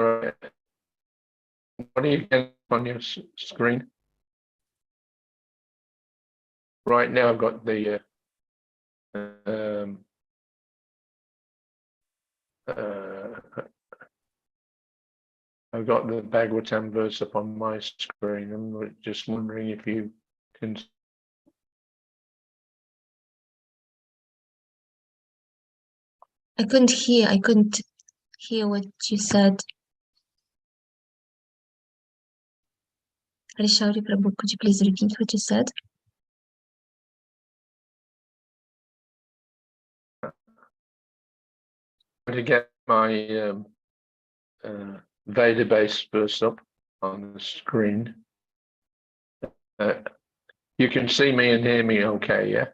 right. What are you getting on your screen? Right now I've got the I've got the Bhagavatam verse up on my screen. I'm just wondering if you can. I couldn't hear what you said. Hari Sauri Prabhu, could you please repeat what you said? To get my Veda-based verse up on the screen. You can see me and hear me okay, yeah?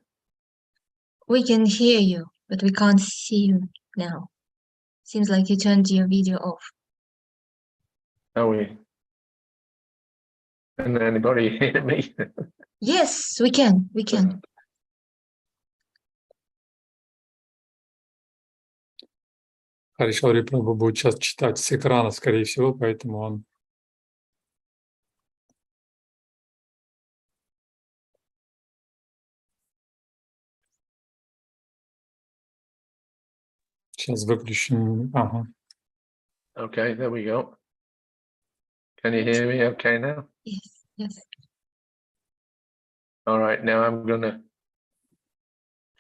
We can hear you, but we can't see you now. Seems like you turned your video off. Are we? Can anybody hear me? Yes, we can. We can. Хари Саури Прабху будет сейчас читать с экрана, скорее всего, поэтому он сейчас выключим. Ага. Okay, there we go. Can you hear me okay now? Yes, yes. All right, now I'm gonna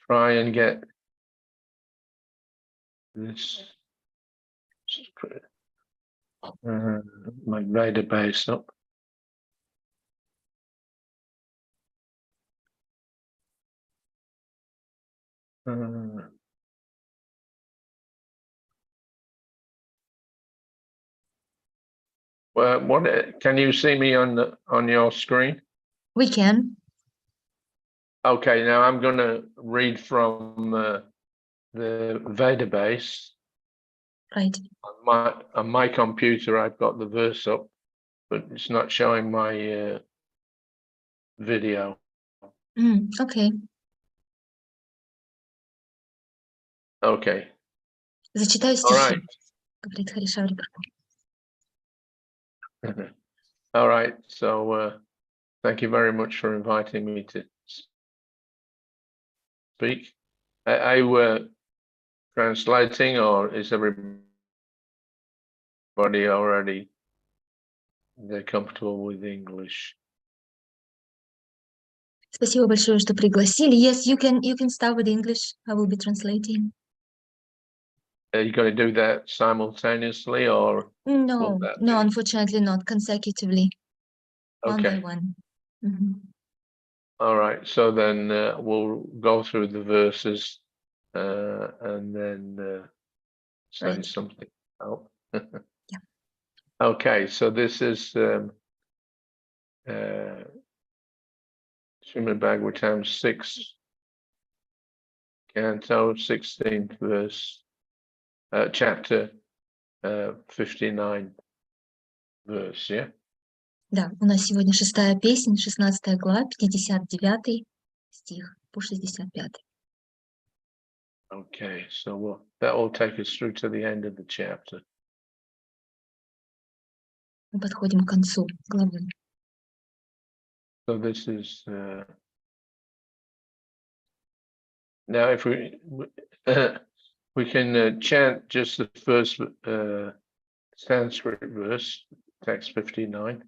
try and get this my database up. Well, what can you see me on your screen? We can. Okay, now I'm going to read from the database. Right. On my computer, I've got the verse up, but it's not showing my video. Okay. Okay. Зачитаю All стихи, right. говорит Хари Саури Прабху. All right. So thank you very much for inviting me to speak. I were translating, or is everybody already comfortable with English? Спасибо большое, что пригласили. Yes, you can start with English. I will be translating. Are you going to do that simultaneously, or No, unfortunately not consecutively. okay. One by one. All right, so then we'll go through the verses and then say something out. Yeah. Okay, so this is Srimad Bhagavatam 6, Canto 16th verse, chapter 59 verse, yeah? Да, у нас сегодня 6-я песнь, 16 глава, 59 стих по 65. Okay, so that will take us through to the end of the chapter. Мы подходим к концу главы. So this is now if we can chant just the first Sanskrit verse, text 59,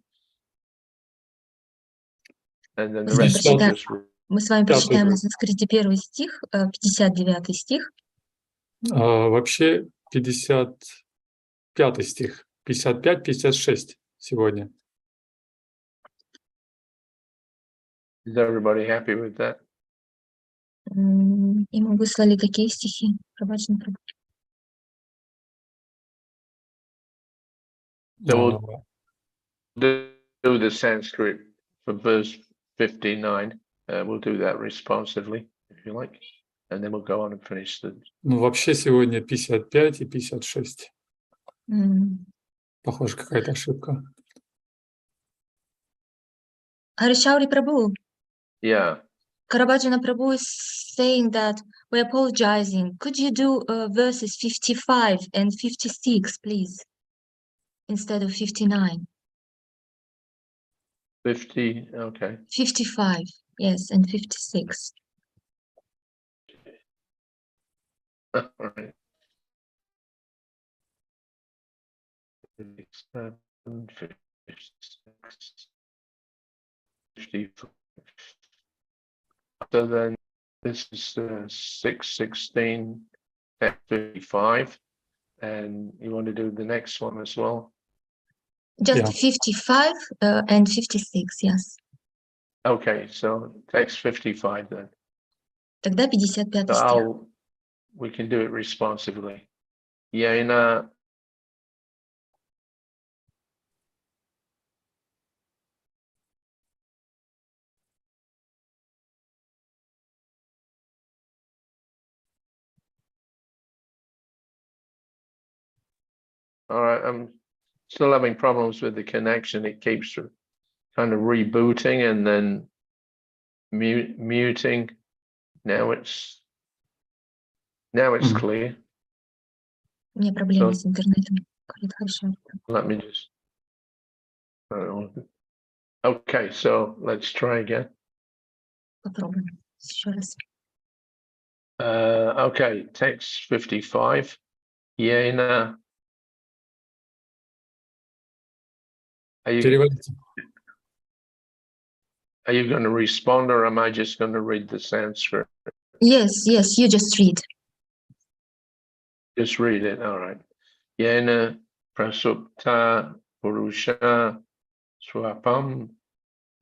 and then the rest will just. Мы с вами прочитаем на санскрите первый стих, 59 стих. Вообще 55 стих, 55-56 сегодня. Is everybody happy with that? Ему выслали какие стихи? So we'll do the Sanskrit for verse 59. We'll do that responsively, if you like, and then we'll go on and finish the. Ну, вообще сегодня 55 и 56. Похоже, какая-то ошибка. Hari Sauri Prabhu. Yeah. Karabhajana Prabhu is saying that we're apologizing. Could you do verses 55 and 56, please? instead of 59. 50, okay. 55, yes, and 56. All right. 57, 56, 55. So then this is 616, 55. And you want to do the next one as well? Just Yeah. 55 and 56, yes. Okay, so text 55 then. Тогда 55 So стих. we can do it responsively. Yena. All right, I'm still having problems with the connection. It keeps kind of rebooting and then muting. Now it's Мгм. clear. У меня проблемы So с интернетом. Говорит, хорошо. let me just. Okay, so let's try again. Попробуем еще раз. Okay, text 55. Yena. Переводите. Are you going to respond or am I just going to read the Sanskrit? Yes, yes, you just read. Just read it. All right. Yena prasupta purusha swapam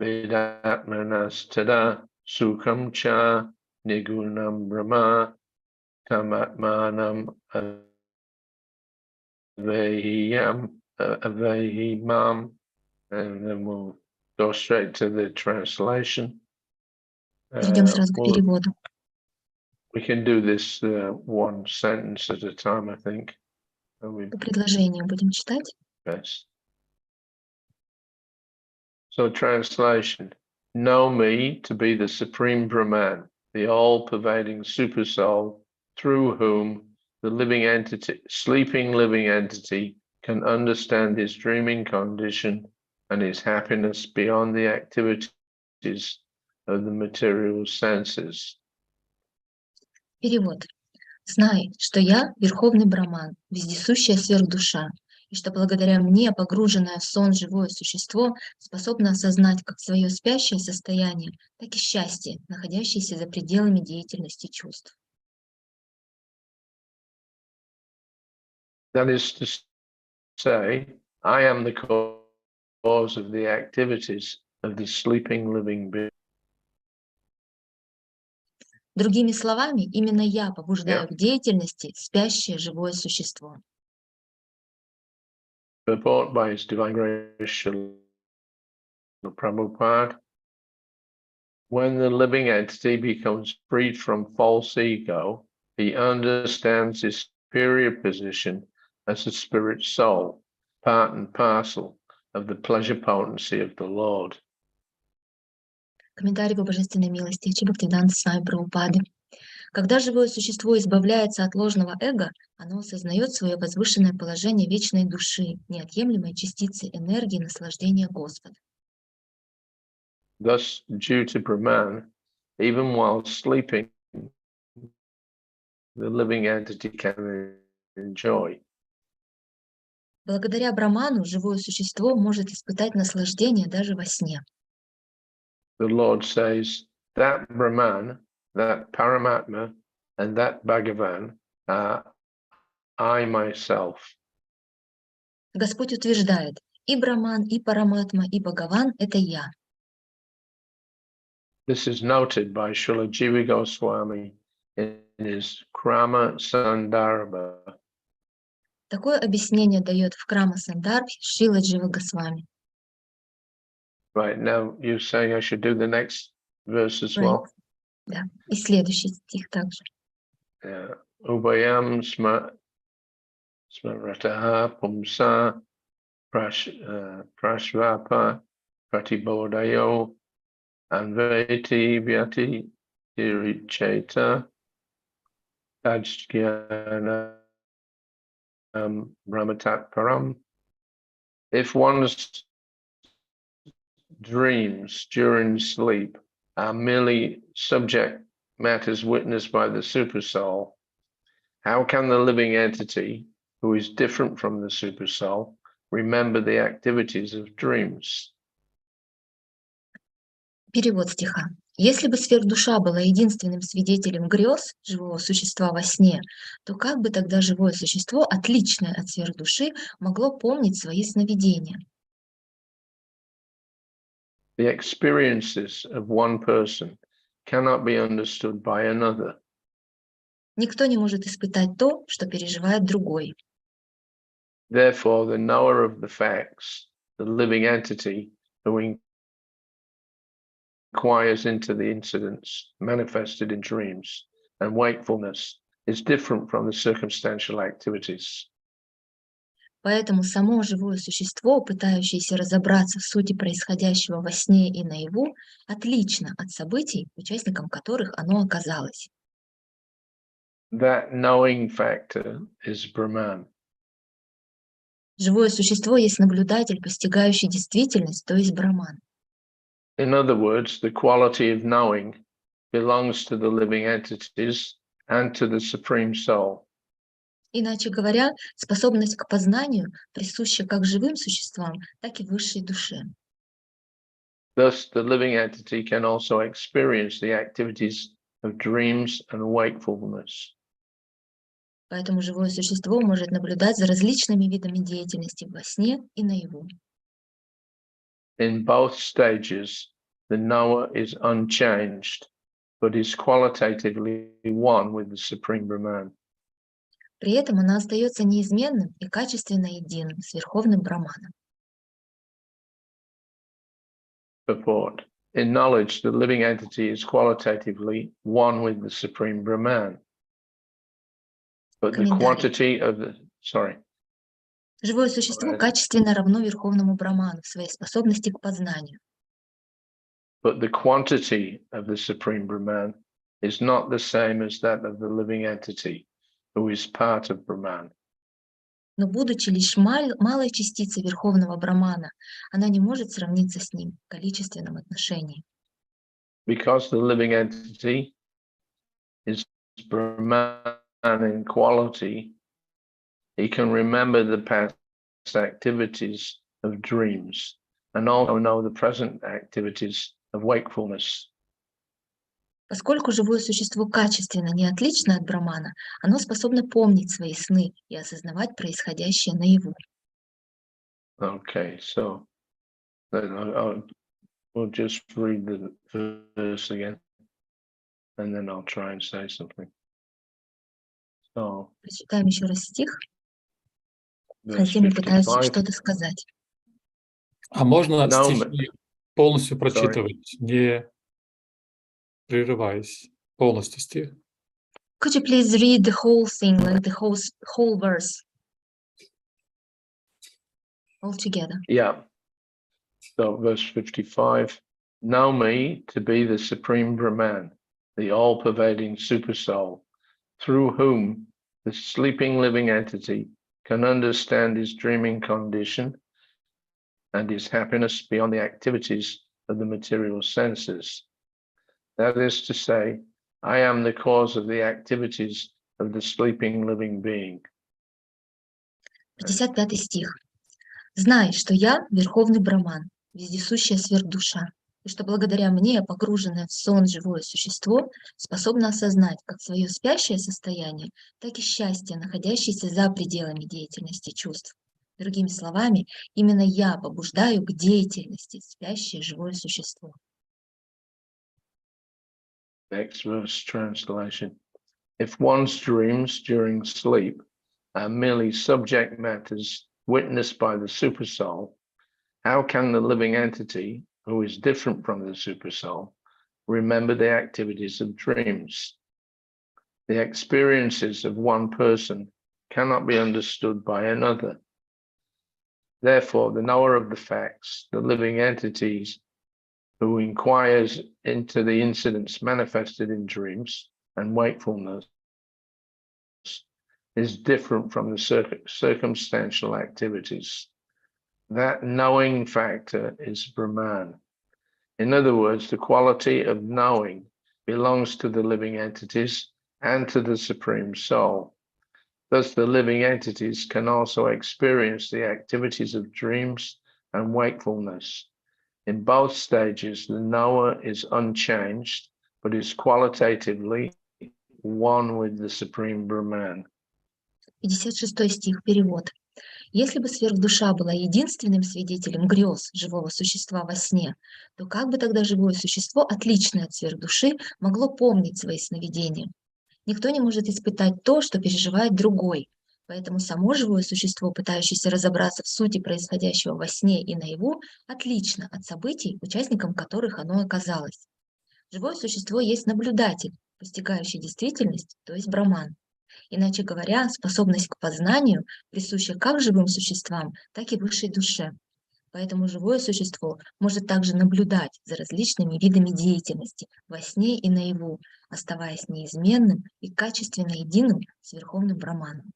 vedatmanastada sukham cha nigunam brahma tamatmanam avehimam. And then we'll go straight to the translation. Перейдем сразу к Well, переводу. we can do this one sentence at a time, I think. По предложению будем читать. Best. So translation, know me to be the supreme Brahman, the all-pervading super soul through whom the living entity, sleeping living entity can understand his dreaming condition and his happiness beyond the activities of the material senses. Перевод. Знай, что я Верховный Браман, вездесущая сверхдуша, и что благодаря мне погруженное в сон живое существо способно осознать как свое спящее состояние, так и счастье, находящееся за пределами деятельности чувств. That is to say, I am the cause of the activities of the sleeping living being. Другими словами, именно я побуждаю к деятельности спящее живое существо. Purport by His Divine Grace Srila Prabhupada. When the living entity becomes freed from false ego, he understands his superior position as a spirit soul, part and parcel of the pleasure potency of the Lord. Комментарий по божественной милости Чи Бхактивиданта Свами Прабхупады. Когда живое существо избавляется от ложного эго, оно осознает свое возвышенное положение вечной души, неотъемлемой частицы энергии наслаждения Господа. Thus, due to Brahman, even while sleeping, the living entity can enjoy. Благодаря Браману живое существо может испытать наслаждение даже во сне. The Lord says that Brahman, that Paramatma, and that Bhagavan are I myself. Господь утверждает, и Браман, и Параматма, и Бхагаван — это я. This is noted by Srila Jiva Goswami in his Krama Sandarbha. Такое объяснение дает в Крама Сандарбхе Шрила Джива Госвами. Right, now you're saying I should do the next verse as well? Да, и следующий стих также. Ubayam smarataha pumsa prashvapa pratibodayo anveti vyati diricheta tajjnana brahmatat param If one's dreams during sleep are merely subject matters witnessed by the supersoul, how can the living entity, who is different from the supersoul, remember the activities of dreams? Перевод стиха. Если бы сверхдуша была единственным свидетелем грез живого существа во сне, то как бы тогда живое существо, отличное от сверхдуши, могло помнить свои сновидения? The experiences of one person cannot be understood by another. Никто не может испытать то, что переживает другой. Therefore, the knower of the facts, the living entity who inquires into the incidents manifested in dreams and wakefulness, is different from the circumstantial activities. Поэтому само живое существо, пытающееся разобраться в сути происходящего во сне и наяву, отлично от событий, участником которых оно оказалось. That knowing factor is Brahman. Живое существо есть наблюдатель, постигающий действительность, то есть Браман. In other words, the quality of knowing belongs to the living entities and to the Supreme Soul. Иначе говоря, способность к познанию присуща как живым существам, так и высшей душе. Thus, the living entity can also experience the activities of dreams and wakefulness. Поэтому живое существо может наблюдать за различными видами деятельности во сне и наяву. In both stages, the knower is unchanged, but is qualitatively one with the Supreme Brahman. При этом она остается неизменным и качественно единым с Верховным Браманом. Purport. In knowledge, the living entity is qualitatively one with the Supreme Brahman. But the quantity of the, Живое существо качественно равно Верховному Браману в своей способности к познанию. But the quantity of the Supreme Brahman is not the same as that of the living entity, who is part of Brahman. Но будучи лишь малой частицей Верховного Брамана, она не может сравниться с ним в количественном отношении. Because the living entity is Brahman in quality, he can remember the past activities of dreams and also know the present activities of wakefulness. Поскольку живое существо качественно не отлично от Брамана, оно способно помнить свои сны и осознавать происходящее наяву. Okay, so we'll just read the verse again, and then I'll try and say something. So, Прочитаем еще раз стих, verse затем я пытаюсь 55. что-то сказать. А можно No, стихи полностью прочитывать, не прерываясь, полностью стих? Could you please read the whole thing, like the whole verse all together? Yeah. So, verse 55. Know me to be the Supreme Brahman, the all-pervading Supersoul, through whom the sleeping living entity can understand his dreaming condition and his happiness beyond the activities of the material senses. That is to say, I am the cause of the activities of the sleeping living being. 55 стих. «Знай, что я — Верховный Браман, вездесущая сверхдуша, и что благодаря мне погруженное в сон живое существо способно осознать как свое спящее состояние, так и счастье, находящееся за пределами деятельности чувств. Другими словами, именно я побуждаю к деятельности спящее живое существо». Next verse translation. If one's dreams during sleep are merely subject matters witnessed by the supersoul, how can the living entity, who is different from the supersoul, remember the activities of dreams? The experiences of one person cannot be understood by another. Therefore, the knower of the facts, the living entities, who inquires into the incidents manifested in dreams and wakefulness, is different from the circumstantial activities. that knowing factor is Brahman. In other words, the quality of knowing belongs to the living entities and to the Supreme Soul. Thus, the living entities can also experience the activities of dreams and wakefulness. In both stages, the knower is unchanged, but is qualitatively one with the Supreme Brahman. 56 стих, перевод. Если бы сверхдуша была единственным свидетелем грез живого существа во сне, то как бы тогда живое существо, отличное от сверхдуши, могло помнить свои сновидения? Никто не может испытать то, что переживает другой. Поэтому само живое существо, пытающееся разобраться в сути происходящего во сне и наяву, отлично от событий, участником которых оно оказалось. Живое существо есть наблюдатель, постигающий действительность, то есть браман. Иначе говоря, способность к познанию присуща как живым существам, так и высшей душе. Поэтому живое существо может также наблюдать за различными видами деятельности во сне и наяву, оставаясь неизменным и качественно единым с Верховным Браманом.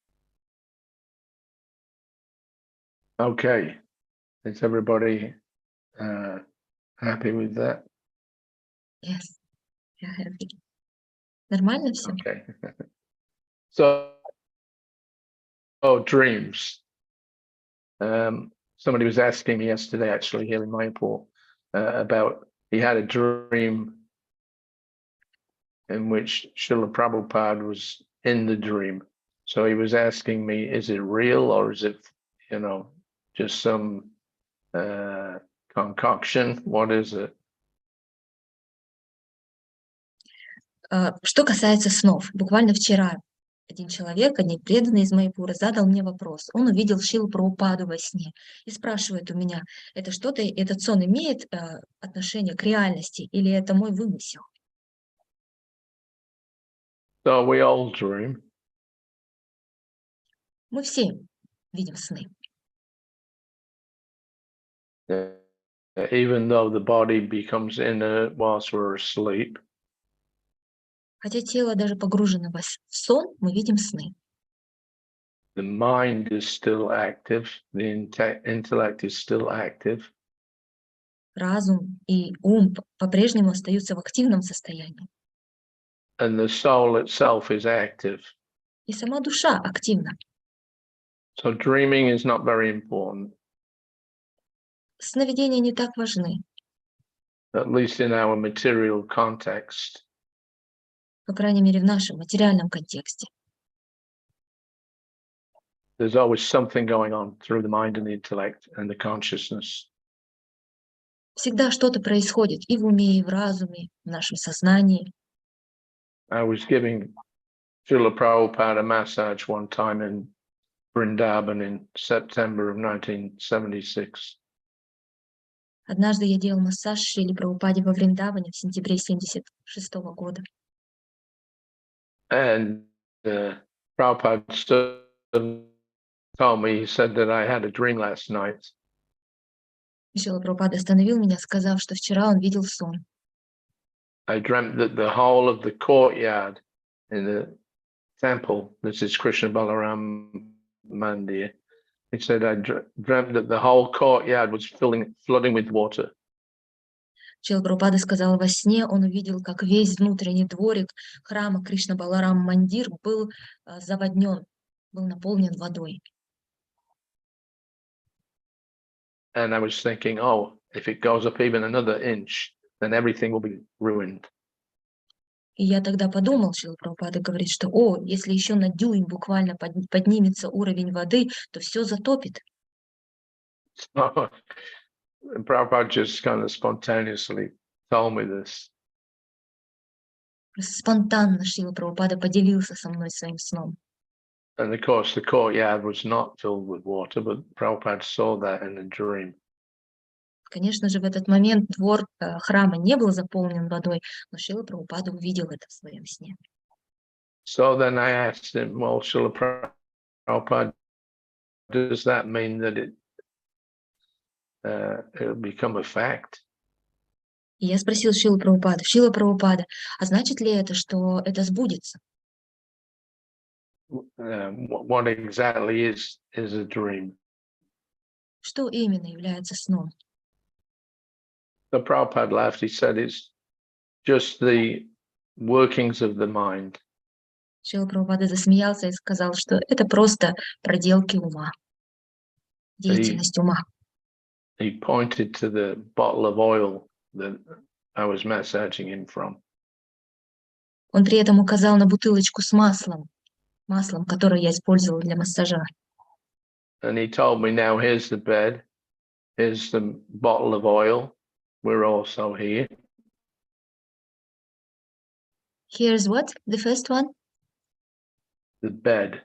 Okay, is everybody happy with that? Yes, я happy. Нормально все? Okay. Dreams. Somebody was asking me yesterday, actually, here in Mayapur, about he had a dream in which Srila Prabhupada was in the dream. So he was asking me, is it real or is it, just some concoction? What is it? Что касается снов, буквально вчера один человек, один преданный из Майпура, задал мне вопрос. Он увидел Шрилу Прабхупаду во сне и спрашивает у меня, этот сон имеет отношение к реальности или это мой вымысел? So we all dream. Мы все видим сны. Even though the body becomes inert whilst we're asleep. Хотя тело даже погружено в сон, мы видим сны. The mind is still active, the intellect is still active. Разум и ум по-прежнему остаются в активном состоянии. And the soul itself is active. И сама душа активна. So dreaming is not very important. Сновидения не так важны. At least in our material context. По крайней мере, в нашем материальном контексте. There's always something going on through the mind and the intellect and the consciousness. Всегда что-то происходит и в уме, и в разуме, в нашем сознании. I was giving Srila Prabhupada a massage one time in Vrindavan in September of 1976. Однажды я делал массаж Шриле Прабхупаде во Вриндаване в сентябре 1976 года. And Prabhupada told me, he said that I had a dream last night. Шрила Прабхупада остановил меня, сказав, что вчера он видел сон. I dreamt that the whole of the courtyard in the temple, this is Krishna Balaram Mandir, he said, I dreamt that the whole courtyard was flooding with water. Шрила Прабхупада сказал, во сне он увидел, как весь внутренний дворик храма Кришна Баларам Мандир был заводнен, был наполнен водой. And I was thinking, oh, if it goes up even another inch, then everything will be ruined. И я тогда подумал, Шрила Прабхупада говорит, что, если еще на дюйм буквально поднимется уровень воды, то все затопит. So Prabhupada just kind of spontaneously told me this. Спонтанно Шрила Прабхупада поделился со мной своим сном. And of course, the courtyard was not filled with water, but Prabhupada saw that in a dream. Конечно же, в этот момент двор храма не был заполнен водой, но Шрила Прабхупада увидел это в своем сне. So then I asked him, well, Srila Prabhupada, does that mean that it'll become a fact? И я спросил Шрила Прабхупада, а значит ли это, что это сбудется? What exactly is a dream? Что именно является сном? So Prabhupada laughed. He said it's just the workings of the mind. Шрила Прабхупада засмеялся и сказал, что это просто проделки ума, деятельность ума. He pointed to the bottle of oil that I was massaging him from. Он при этом указал на бутылочку с маслом, которое я использовал для массажа. And he told me, now here's the bed, here's the bottle of oil, we're also here. Here's what? The first one? The bed.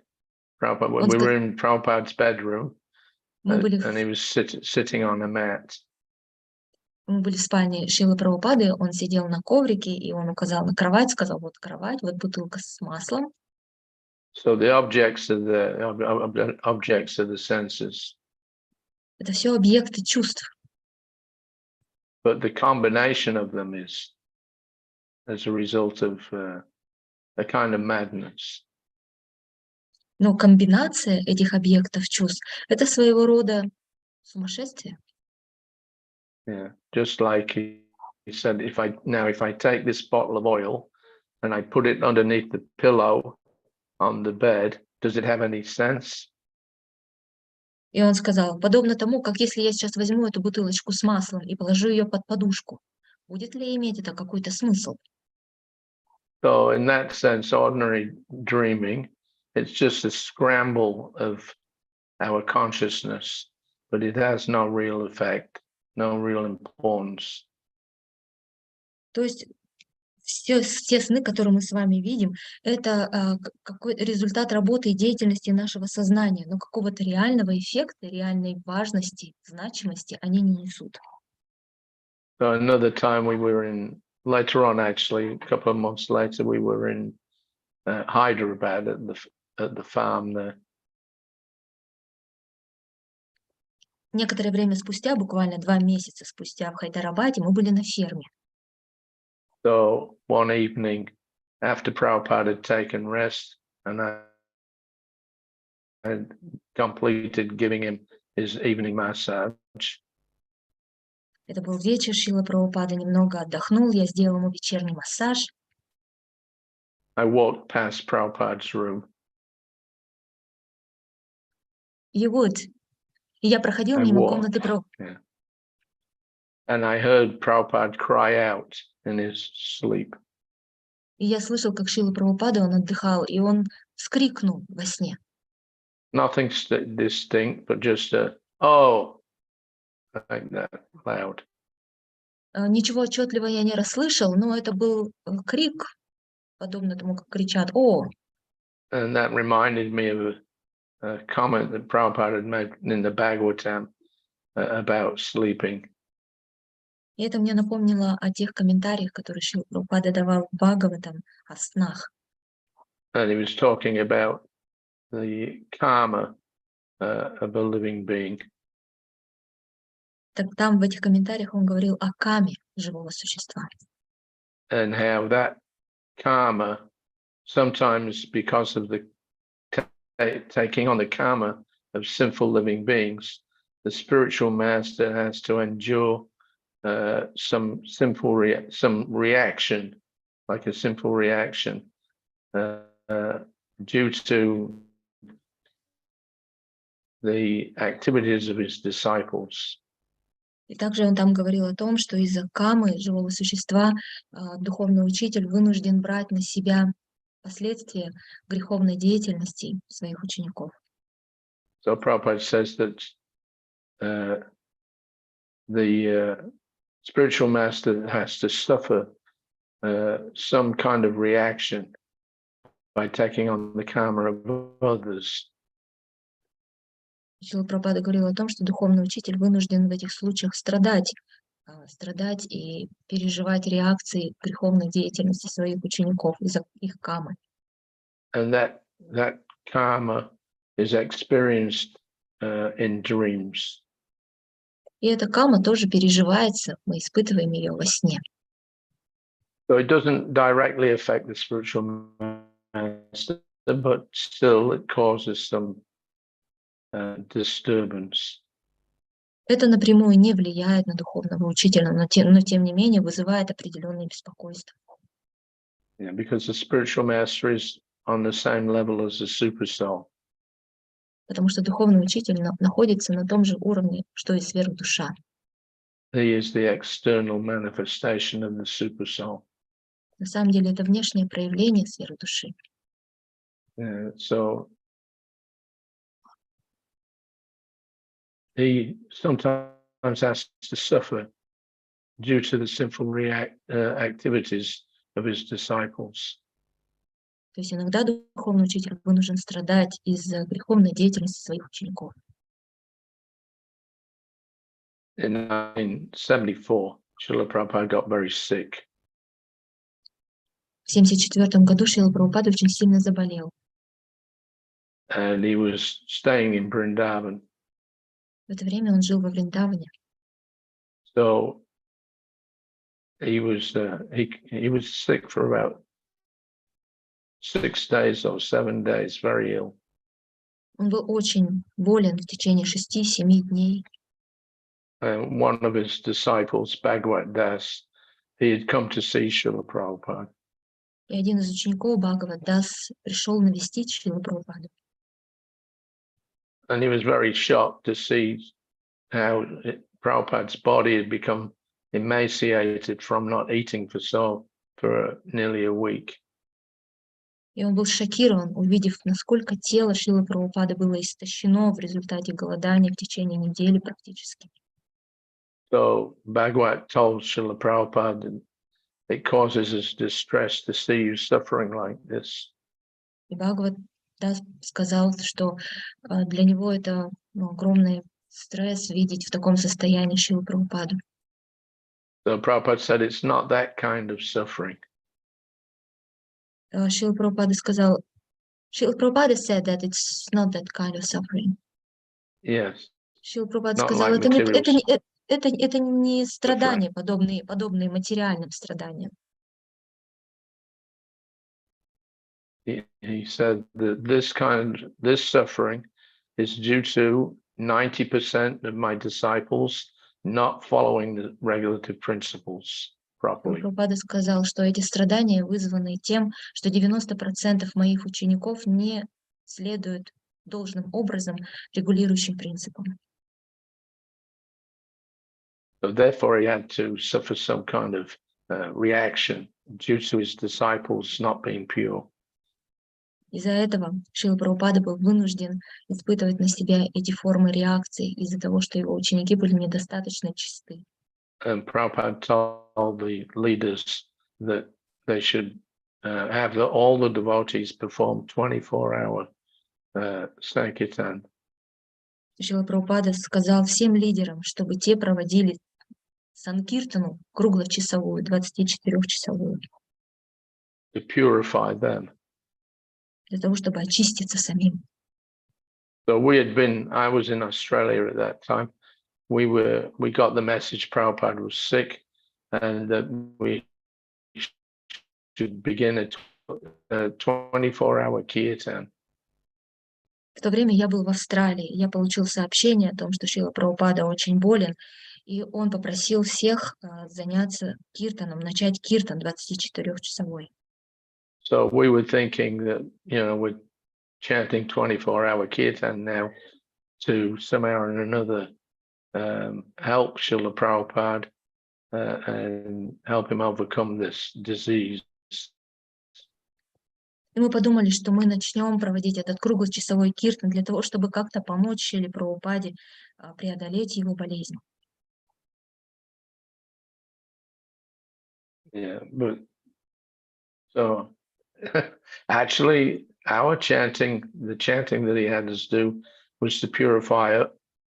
Prabhupada, we were in Prabhupada's bedroom, and he was sitting on a mat. Мы были в спальне Шрилы Прабхупады, он сидел на коврике, и он указал на кровать, сказал, вот кровать, вот бутылка с маслом. So the objects are the senses. Это все объекты чувств. But the combination of them is as a result of a kind of madness. Но комбинация этих объектов чувств – это своего рода сумасшествие. Yeah, just like he said, if I take this bottle of oil and I put it underneath the pillow on the bed, does it have any sense? И он сказал, подобно тому, как если я сейчас возьму эту бутылочку с маслом и положу ее под подушку, будет ли иметь это какой-то смысл? So in that sense, ordinary dreaming, it's just a scramble of our consciousness, but it has no real effect, no real importance. То есть все сны, которые мы с вами видим, это какой-то результат работы и деятельности нашего сознания, но какого-то реального эффекта, реальной важности, значимости они не несут. So another time later on, actually, a couple of months later, we were in Hyderabad at the farm there. Некоторое время спустя, буквально 2 месяца спустя в Хайдарабаде, мы были на ферме. So one evening, after Prabhupada had taken rest, and I had completed giving him his evening massage. Это был вечер, Шрила Прабхупада немного отдохнул, я сделал ему вечерний массаж. I walked past Prabhupada's room. И вот, я проходил мимо комнаты Прабхупады. And I heard Prabhupada cry out in his sleep. И я слышал, как Шрила Прабхупада, он отдыхал, и он вскрикнул во сне. Nothing distinct, but just oh, like that, loud. Ничего отчетливо я не расслышал, но это был крик, подобно тому, как кричат «О!». And that reminded me of a comment that Prabhupada had made in the Bhagavatam about sleeping. И это мне напомнило о тех комментариях, которые Шрила Прабхупада давал в Бхагаватам о снах. And he was talking about the karma of a living being. Так там в этих комментариях он говорил о каме живого существа. And how that karma, sometimes because of the taking on the karma of sinful living beings, the spiritual master has to endure some reaction, like a simple reaction, due to the activities of his disciples. И также он там говорил о том, что из-за камы живого существа духовный учитель вынужден брать на себя последствия греховной деятельности своих учеников. So Prabhupada says that the spiritual master has to suffer some kind of reaction by taking on the karma of others. Шрила Прабхупада говорил о том, что духовный учитель вынужден в этих случаях страдать и переживать реакции греховной деятельности своих учеников из-за их камы. And that karma is experienced in dreams. И эта кама тоже переживается, мы испытываем ее во сне. So it doesn't directly affect the spiritual master, but still it causes some disturbance. Это напрямую не влияет на духовного учителя, но тем не менее вызывает определенное беспокойство. Yeah, because the spiritual master is on the same level as the super soul. Потому что духовный учитель находится на том же уровне, что и сверхдуша. He is the external manifestation of the super soul. На самом деле это внешнее проявление сверхдуши. So he sometimes has to suffer due to the sinful activities of his disciples. То есть иногда духовный учитель вынужден страдать из-за греховной деятельности своих учеников. In 1974, Srila Prabhupada got very sick. В 1974 году Шрила Прабхупада очень сильно заболел. And he was staying in Vrindavan. В это время он жил во Вриндаване. So he was sick for about 6 days or 7 days, very ill. Он был очень болен в течение 6-7 дней. And one of his disciples, Bhagavad Das, he had come to see Srila Prabhupada. И один из учеников Бхагават Дас пришел навестить Шрилу Прабхупаду. And he was very shocked to see how Prabhupada's body had become emaciated from not eating for nearly a week. И он был шокирован, увидев, насколько тело Шрилы Прабхупады было истощено в результате голодания в течение недели практически. So Bhagavad told Srila Prabhupada that it causes us distress to see you suffering like this. И Бхагават Дас сказал, что для него это огромный стресс видеть в таком состоянии Шрилу Прабхупаду. So Prabhupada said it's not that kind of suffering. Шрила Прабхупада сказал, Шрила Прабхупада said that it's not that kind of suffering. Yes. Шрила Прабхупада Not сказал, like это не страдания, подобные материальным страданиям. He said that this suffering is due to 90% of my disciples not following the regulative principles properly. Прабхупада сказал, что эти страдания вызваны тем, что 90% моих учеников не следуют должным образом регулирующим принципам. So therefore, he had to suffer some kind of reaction due to his disciples not being pure. Из-за этого Шрила Прабхупада был вынужден испытывать на себя эти формы реакции из-за того, что его ученики были недостаточно чисты. And Prabhupada told the leaders that they should have all the devotees perform 24-hour Sankirtan. Шрила Прабхупада сказал всем лидерам, чтобы те проводили санкиртану круглочасовую, 24-часовую. To purify them. Для того, чтобы очиститься самим. So I was in Australia at that time. We got the message Prabhupada was sick and that we should begin a 24-hour kirtan. В то время я был в Австралии. Я получил сообщение о том, что Шрила Прабхупада очень болен, и он попросил всех заняться киртаном, начать киртан 24-часовой. So we were thinking that, we're chanting 24-hour kirtan now to somehow or another help Srila Prabhupada and help him overcome this disease. И мы подумали, что мы начнем проводить этот круглочасовой киртан для того, чтобы как-то помочь Шриле Прабхупаде преодолеть его болезнь. Yeah, but so actually the chanting that he had us do was to purify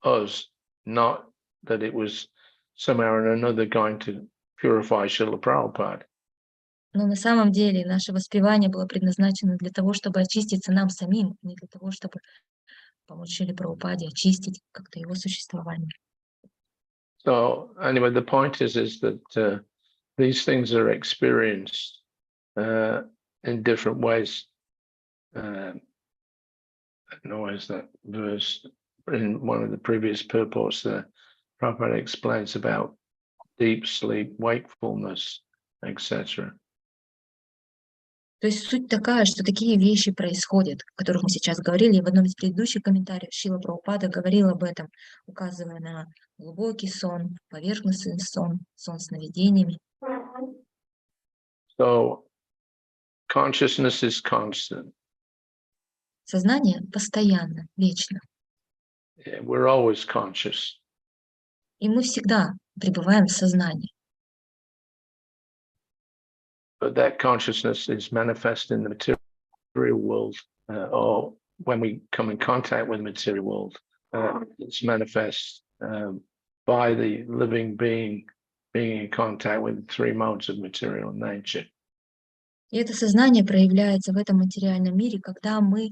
us, not that it was somehow or another going to purify Srila Prabhupada. Но на самом деле наше воспевание было предназначено для того, чтобы очиститься нам самим, не для того, чтобы помочь Шриле Прабхупаде очистить как-то его существование. So anyway, the point is that these things are experienced in different ways. I don't know, is that verse in one of the previous purports there? Prabhupada explains about deep sleep, wakefulness, etc. То есть суть такая, что такие вещи происходят, о которых мы сейчас говорили. В одном из предыдущих комментариев Шрила Прабхупада говорил об этом, указывая на глубокий сон, поверхностный сон, сон с сновидениями. So consciousness is constant. Сознание постоянно, вечно. Yeah, we're always conscious. И мы всегда пребываем в сознании. But that consciousness is manifest in the material world, or when we come in contact with the material world, it's manifest by the living being being in contact with the three modes of material nature. И это сознание проявляется в этом материальном мире, когда мы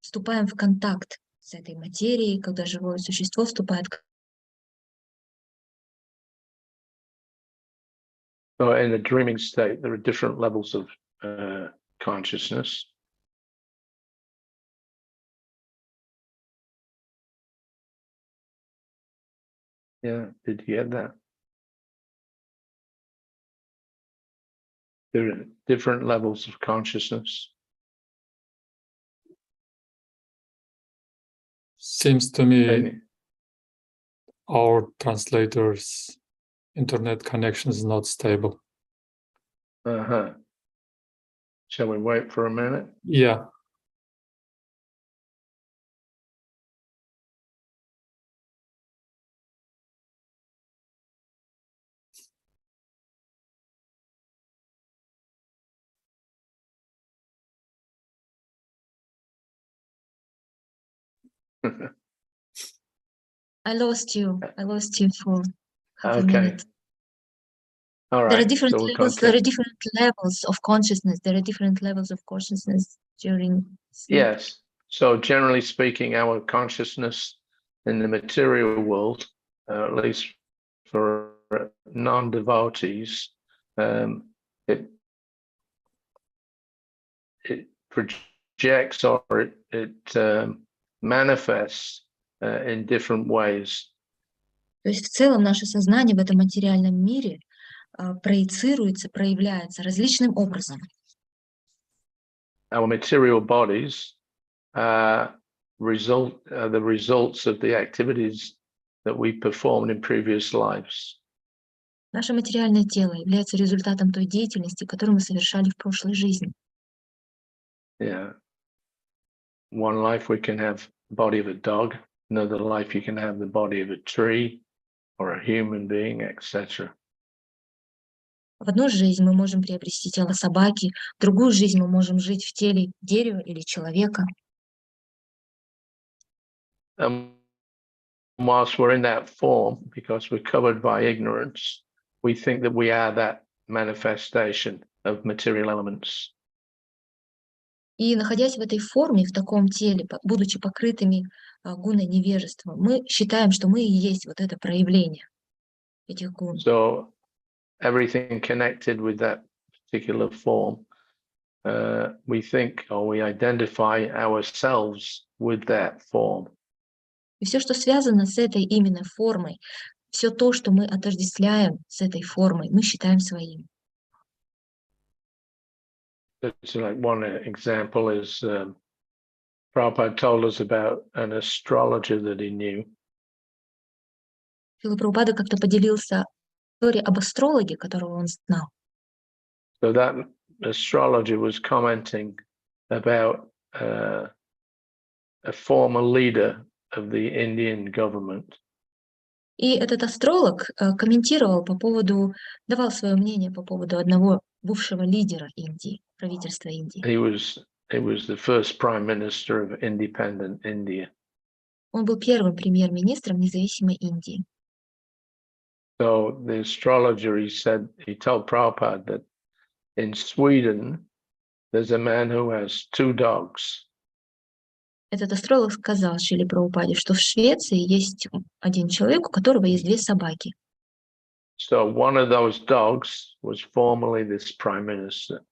вступаем в контакт с этой материей, когда живое существо вступает в So in the dreaming state, there are different levels of consciousness. Yeah, did you get that? There are different levels of consciousness. Seems to me And, our translator's internet connection is not stable. Shall we wait for a minute? Yeah. I lost you for half a Okay. minute. All There are right. different So we'll levels. There are continue. different levels of consciousness. There are different levels of consciousness during sleep. Yes. So generally speaking, our consciousness in the material world, at least for non-devotees, it projects or it manifests in different ways. То есть в целом наше сознание в этом материальном мире проецируется, проявляется различным образом. Our material bodies are the results of the activities that we performed in previous lives. Наше материальное тело является результатом той деятельности, которую мы совершали в прошлой жизни. Yeah. One life we can have the body of a dog, another life you can have the body of a tree or a human being, etc. В одну жизнь мы можем приобрести тело собаки, в другую жизнь мы можем жить в теле дерева или человека. Whilst we're in that form, because we're covered by ignorance, we think that we are that manifestation of material elements. И находясь в этой форме, в таком теле, будучи покрытыми гуной невежества, мы считаем, что мы и есть вот это проявление этих гун. So everything connected with that particular form, we think or we identify ourselves with that form. И все, что связано с этой именно формой, все то, что мы отождествляем с этой формой, мы считаем своим. So like one example is Prabhupada told us about an astrologer that he knew. Шрила Прабхупада как-то поделился историей об астрологе, которого он знал. So that astrologer was commenting about a former leader of the Indian government. И этот астролог комментировал по поводу, давал свое мнение по поводу одного бывшего лидера Индии, правительства Индии. He was the first prime minister of independent India. Он был первым премьер-министром независимой Индии. So the astrologer, he told Prabhupada that in Sweden, there's a man who has 2 dogs. Этот астролог сказал Шриле Прабхупаде, что в Швеции есть один человек, у которого есть 2 собаки. So one of those dogs was formerly this prime minister.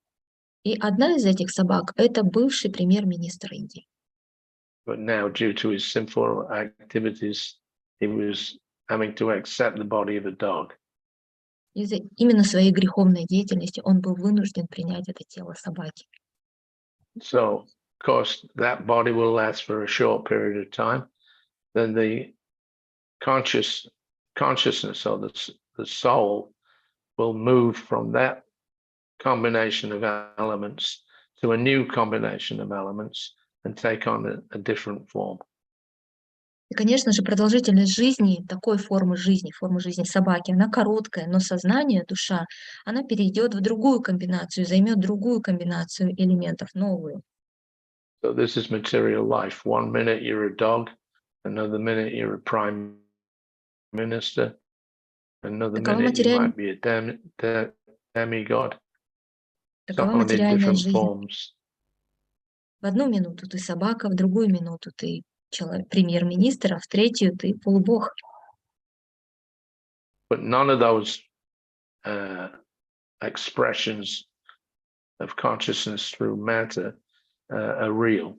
И одна из этих собак – это бывший премьер-министр Индии. But now, due to his sinful activities, he was having to accept the body of a dog. Из-за именно своей греховной деятельности он был вынужден принять это тело собаки. So, of course, that body will last for a short period of time. Then the consciousness or the soul will move from that combination of elements to a new combination of elements and take on a different form. И, конечно же, продолжительность жизни, такой формы жизни собаки, она короткая, но сознание, душа, она перейдет в другую комбинацию, займет другую комбинацию элементов, новую. So this is material life. 1 minute you're a dog, another minute you're a prime minister, another Такова, minute you might be a demigod, такова someone in материальная different жизнь. forms. В одну минуту ты собака, в другую минуту ты премьер-министр, а в третью ты полубог. But none of those expressions of consciousness through matter are real.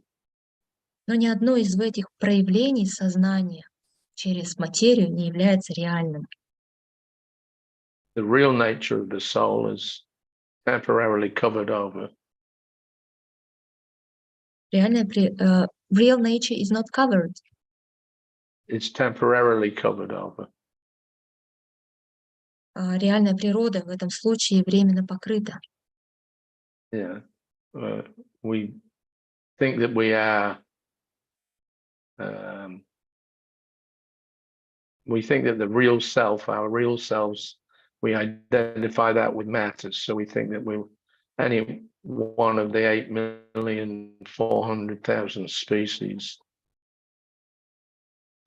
Но ни одно из этих проявлений сознания через материю не является реальным. The real nature of the soul is temporarily covered over. Real nature is not covered. It's temporarily covered over. Реальная природа в этом случае временно покрыта. Yeah. We think that we are we think that the real self, our real selves, we identify that with matters. So we think that we're any one of the 8,400,000 species.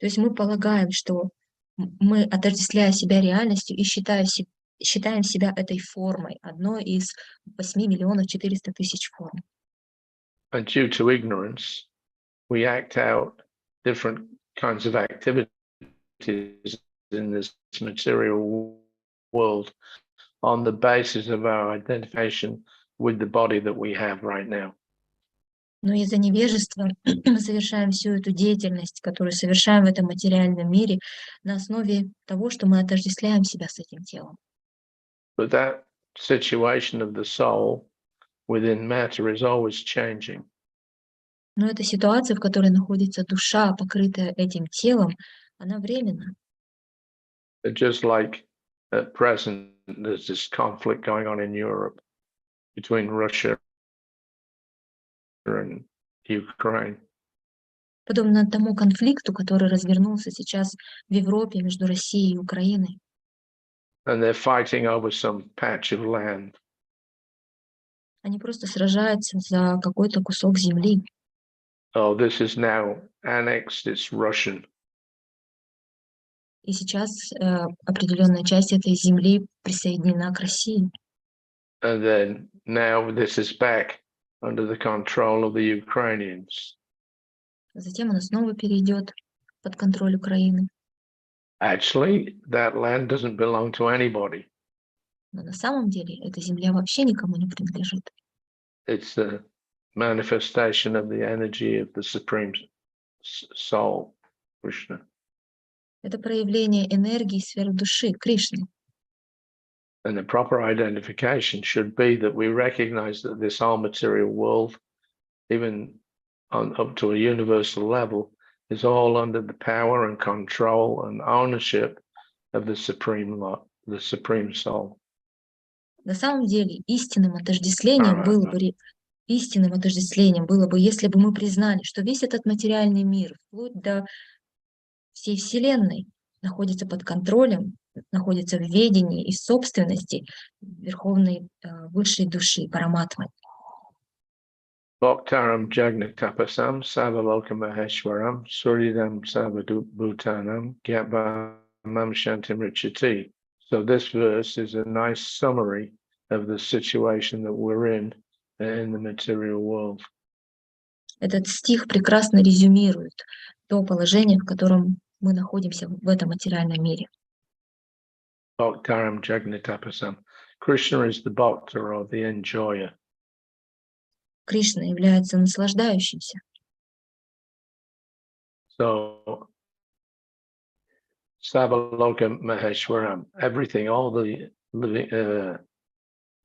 То есть мы полагаем, что мы, отождествляя себя реальностью и считаем себя этой формой, одной из 8,400,000 форм. And due to ignorance, we act out different kinds of activities in this material world on the basis of our identification with the body that we have right now. Но из-за невежества мы совершаем всю эту деятельность, которую совершаем в этом материальном мире, на основе того, что мы отождествляем себя с этим телом. But that situation of the soul within matter is always changing. Но эта ситуация, в которой находится душа, покрытая этим телом, она временна. Just like at present, there's this conflict going on in Europe between Russia and Ukraine. Подобно тому конфликту, который развернулся сейчас в Европе между Россией и Украиной. And they're fighting over some patch of land. Они просто сражаются за какой-то кусок земли. Oh, this is now annexed, it's Russian. И сейчас определенная часть этой земли присоединена к России. And then now this is back under the control of the Ukrainians. Затем она снова перейдет под контроль Украины. Actually, that land doesn't belong to anybody. Но на самом деле эта земля вообще никому не принадлежит. It's the manifestation of the energy of the Supreme Soul, Krishna. Это проявление энергии сверхдуши, Кришны. And the proper identification should be that we recognize that this whole material world, even up to a universal level, is all under the power and control and ownership of the Supreme Soul. На самом деле истинным отождествлением было бы, если бы мы признали, что весь этот материальный мир, вплоть до всей Вселенной, находится под контролем, находится в ведении и собственности Верховной Высшей Души, Параматмы. Bhaktaram Jagnatapasam Savaloka Maheshwaram Suridam Savadubhutanam Gyatbhamam Shantim Richati. So this verse is a nice summary of the situation that we're in the material world. Этот стих прекрасно резюмирует то положение, в котором мы находимся в этом материальном мире. Bhaktaram Jagnatapasam. Krishna is the bhakta or the enjoyer. Кришна является наслаждающимся. So Sabaloka Maheshwaram, everything, all the living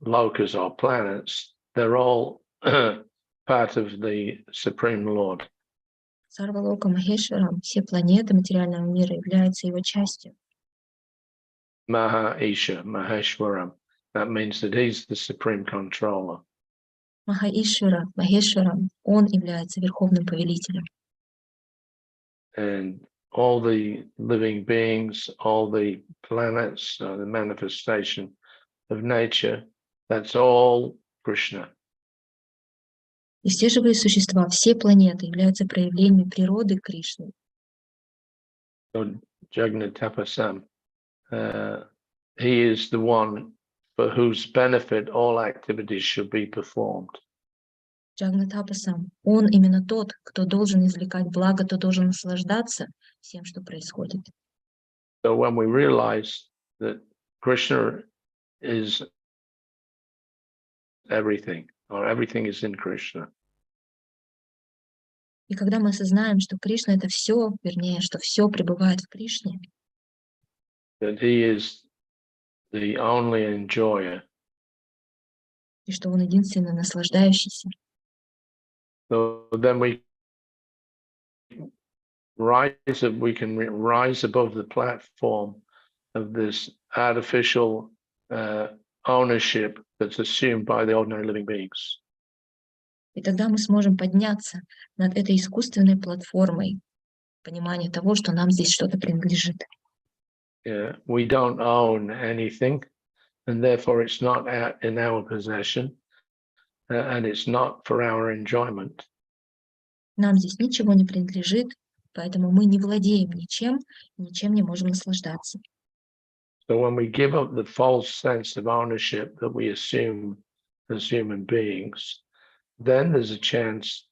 lokas or planets, they're all part of the Supreme Lord. Сарвалока Махешварам, все планеты материального мира являются его частью. Maha Isha Maheshwaram. That means that he's the supreme controller. Маха-Ишвара, Махешварам, он является верховным повелителем. And all the living beings, all the planets, the manifestation of nature, that's all Krishna. И все живые существа, все планеты являются проявлениями природы Кришны. So Jagnatapasam, he is the one for whose benefit all activities should be performed. Джагнатапасам, он именно тот, кто должен извлекать благо, кто должен наслаждаться всем, что происходит. So when we realize that Krishna is everything, or everything is in Krishna, И когда мы осознаем, что Кришна — это все, вернее, что все пребывает в Кришне, that he is the only enjoyer, и что он единственный наслаждающийся, so then we can rise above the platform of this artificial ownership that's assumed by the ordinary living beings. и тогда мы сможем подняться над этой искусственной платформой понимания того, что нам здесь что-то принадлежит. Yeah, we don't own anything, and therefore it's not in our possession, and it's not for our enjoyment. Нам здесь ничего не принадлежит, поэтому мы не владеем ничем, ничем не можем наслаждаться. So when we give up the false sense of ownership that we assume as human beings, then there's a chance,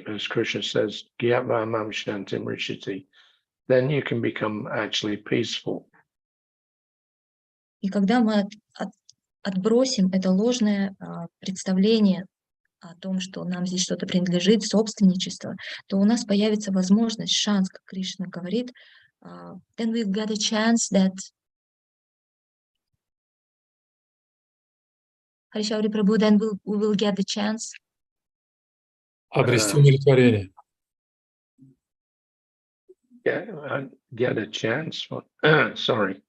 as Krishna says, Gyatva Shantim Rishiti, then you can become actually peaceful. И когда мы отбросим это ложное представление о том, что нам здесь что-то принадлежит, собственничество, то у нас появится возможность, шанс, как Кришна говорит, then we'll get a chance that Hari Sauri Prabhu, then we will get the chance Обрести умиротворение. Get a chance. Sorry.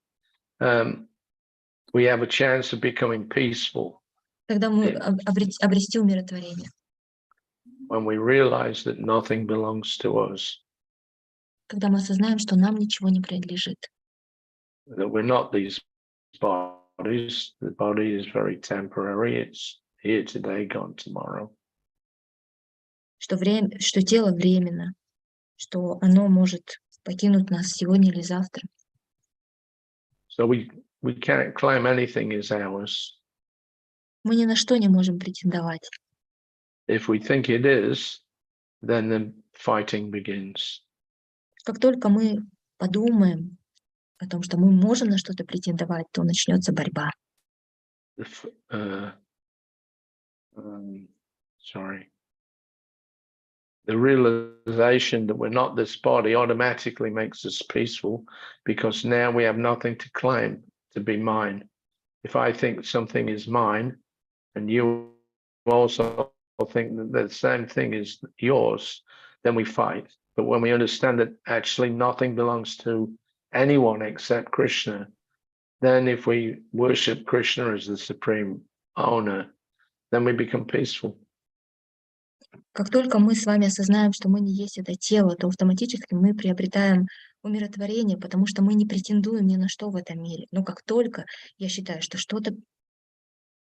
We have a chance of becoming peaceful. Когда мы обрести умиротворение. When we realize that nothing belongs to us. Когда мы осознаем, что нам ничего не принадлежит. That we're not these bodies. The body is very temporary. It's here today, gone tomorrow. Что тело временно, что оно может покинуть нас сегодня или завтра. So we can't claim anything is ours. Мы ни на что не можем претендовать. If we think it is, then the fighting begins. Как только мы подумаем о том, что мы можем на что-то претендовать, то начнется борьба. The realization that we're not this body automatically makes us peaceful because now we have nothing to claim to be mine. If I think something is mine and you also think that the same thing is yours, then we fight. But when we understand that actually nothing belongs to anyone except Krishna, then if we worship Krishna as the supreme owner, then we become peaceful. Как только мы с вами осознаем, что мы не есть это тело, то автоматически мы приобретаем умиротворение, потому что мы не претендуем ни на что в этом мире. Но как только я считаю, что что-то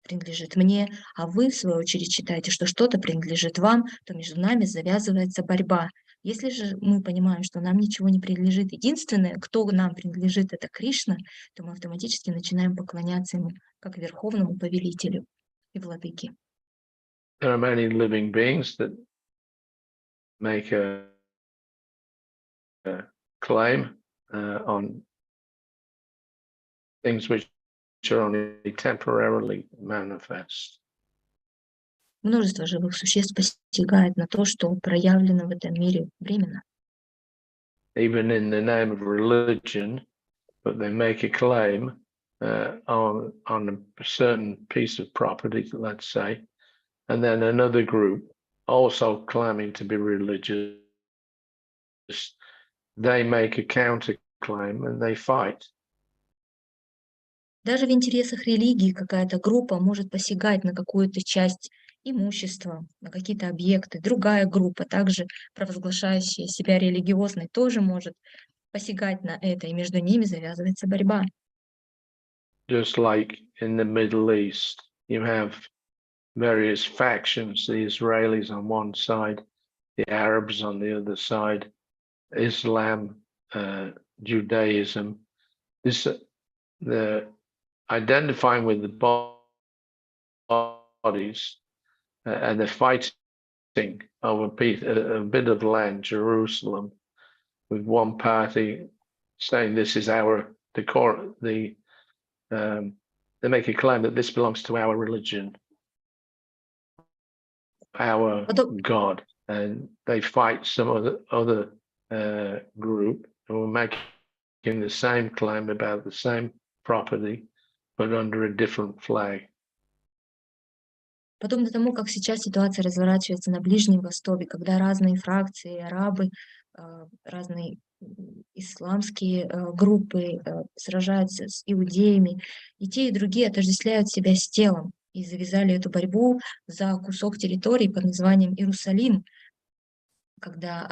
принадлежит мне, а вы, в свою очередь, считаете, что что-то принадлежит вам, то между нами завязывается борьба. Если же мы понимаем, что нам ничего не принадлежит, единственное, кто нам принадлежит, это Кришна, то мы автоматически начинаем поклоняться ему как верховному повелителю и владыке. There are many living beings that make a claim on things which are only temporarily manifest. Множество живых существ посягает на то, что проявлено в этом мире временно. Even in the name of religion, but they make a claim on a certain piece of property, let's say, and then another group also claiming to be religious, they make a counterclaim and they fight. Даже в интересах религии какая-то группа может посягать на какую-то часть имущества, на какие-то объекты. Другая группа, также провозглашающая себя религиозной, тоже может посягать на это, и между ними завязывается борьба. Just like in the Middle East, you have various factions, the Israelis on one side, the Arabs on the other side, Islam, Judaism. The identifying with the bodies and they're fighting over a bit of land, Jerusalem, with one party saying this is our they make a claim that this belongs to our religion, our God, and they fight some other group who are making the same claim about the same property, but under a different flag. Подобно тому, как сейчас ситуация разворачивается на Ближнем Востоке, когда разные фракции, арабы, разные исламские группы сражаются с иудеями, и те, и другие отождествляют себя с телом и завязали эту борьбу за кусок территории под названием Иерусалим, когда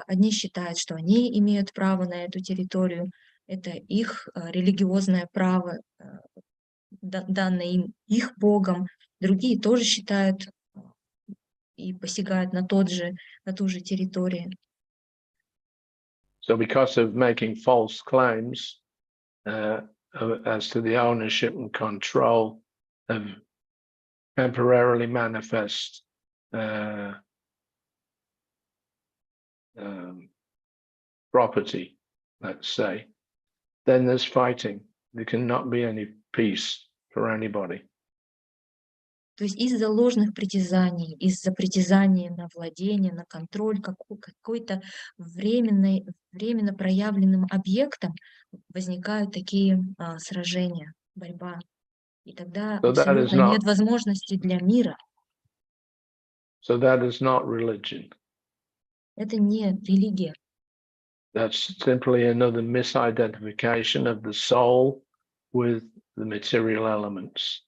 одни считают, что они имеют право на эту территорию, это их религиозное право, данное им их Богом, другие тоже считают и посягают на ту же территорию. So because of making false claims as to the ownership and control of temporarily manifest property, let's say, then there's fighting. There cannot be any peace for anybody. То есть из-за ложных притязаний, из-за притязания на владение, на контроль какой-то временно проявленным объектом возникают такие сражения, борьба. И тогда абсолютно нет возможности для мира. So that is not religion. Это не религия. That's simply another misidentification of the soul with the material elements.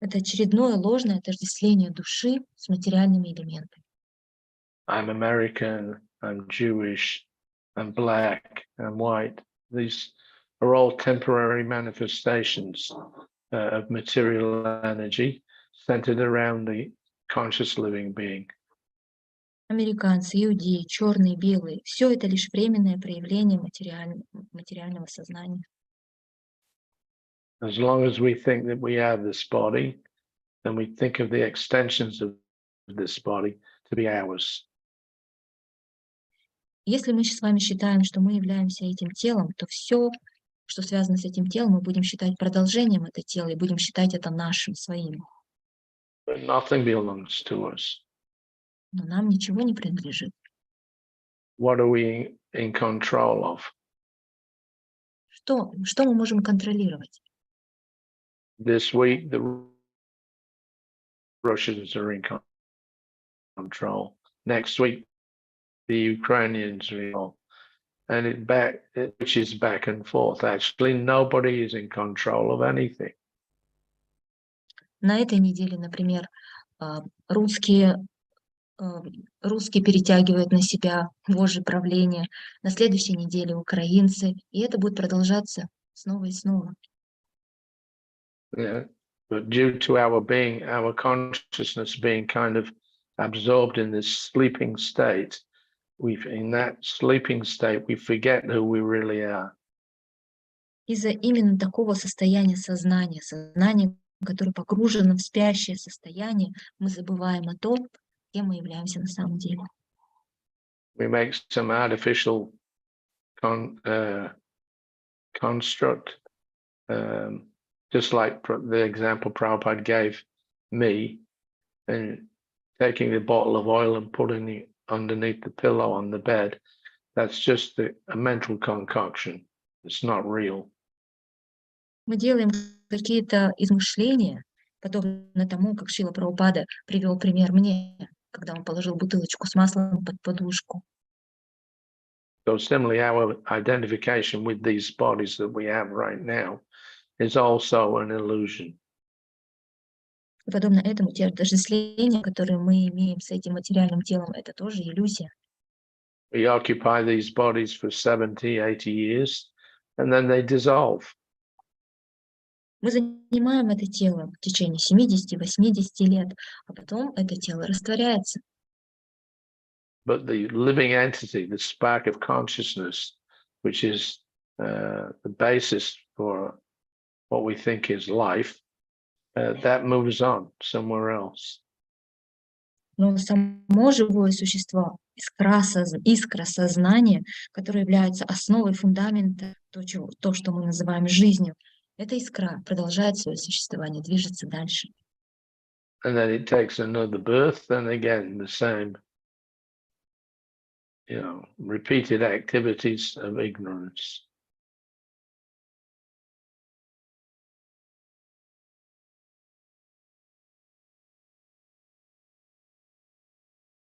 Это очередное ложное отождествление души с материальными элементами. I'm American, I'm Jewish, I'm black, I'm white. These are all temporary manifestations of material energy centered around the conscious living being. Американцы, иудеи, черные, белые – все это лишь временное проявление материального сознания. As long as we think that we have this body, then we think of the extensions of this body to be ours. Если мы с вами считаем, что мы являемся этим телом, то все, что связано с этим телом, мы будем считать продолжением этого тела и будем считать это нашим, своим. But nothing belongs to us. Но нам ничего не принадлежит. What are we in control of? Что мы можем контролировать? This week, the Russians are in control. Next week, the Ukrainians are, and which is back and forth. Actually, nobody is in control of anything. На этой неделе, например, русские перетягивают на себя вожжи правления, на следующей неделе украинцы, и это будет продолжаться снова и снова. Yeah, but due to our consciousness being kind of absorbed in this sleeping state, in that sleeping state, we forget who we really are. Из-за именно такого состояния сознания, которое погружено в спящее состояние, мы забываем о том, кем мы являемся на самом деле. We make some artificial construct, just like the example Prabhupada gave me, and taking the bottle of oil and putting it underneath the pillow on the bed. That's just a mental concoction. It's not real. Мы делаем какие-то измышления, подобно тому, как Шрила Прабхупада привел пример мне, когда он положил бутылочку с маслом под подушку. So similarly, our identification with these bodies that we have right now is also an illusion. И подобно этому те отождествления, которые мы имеем с этим материальным телом, это тоже иллюзия. We occupy these bodies for 70, 80 years, and then they dissolve. Мы занимаем это тело в течение 70-80 лет, а потом это тело растворяется. But the living entity, the spark of consciousness, which is the basis for what we think is life, that moves on somewhere else. Но само живое существо, искра сознания, которое является основой фундамента, то, что мы называем жизнью, эта искра продолжает свое существование, движется дальше. And then it takes another birth, and again the same, repeated activities of ignorance.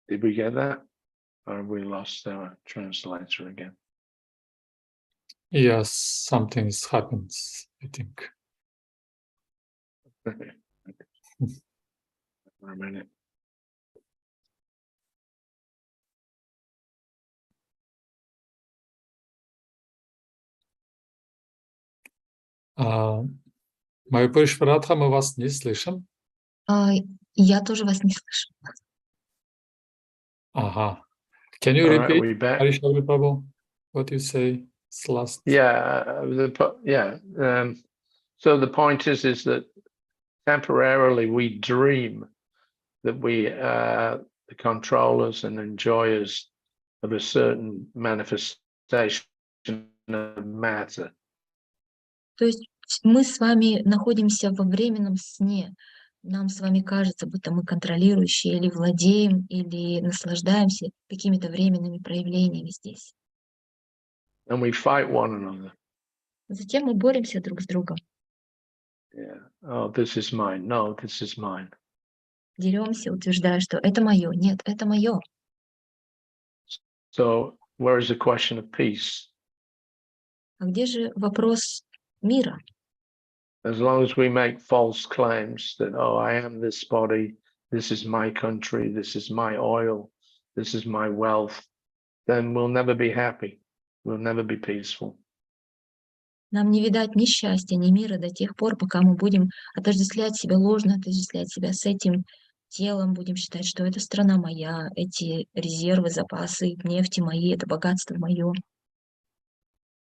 Did we get that? Or have we lost our translator again? Yes, something happens, I think. For a minute. Майпуш Фарадха, мы вас не слышим. Я тоже вас не слышу. Ага. Can you All right, repeat, we back? Hari Sauri Prabhu, what you say? It's last. Yeah, so the point is that temporarily we dream that we are the controllers and enjoyers of a certain manifestation of matter. То есть мы с вами находимся во временном сне. Нам с вами кажется, будто мы контролирующие или владеем, или наслаждаемся какими-то временными проявлениями здесь. And we fight one another. Затем мы боремся друг с другом, Yeah. Oh, this is mine. No, this is mine. деремся, утверждая, что это мое, нет, это мое. So where is the question of peace? А где же вопрос мира? As long as we make false claims that, oh, I am this body, this is my country, this is my oil, this is my wealth, then we'll never be happy. We'll never be peaceful. Нам не видать ни счастья, ни мира до тех пор, пока мы будем отождествлять себя ложно, отождествлять себя с этим телом, будем считать, что эта страна моя, эти резервы, запасы нефти мои, это богатство мое.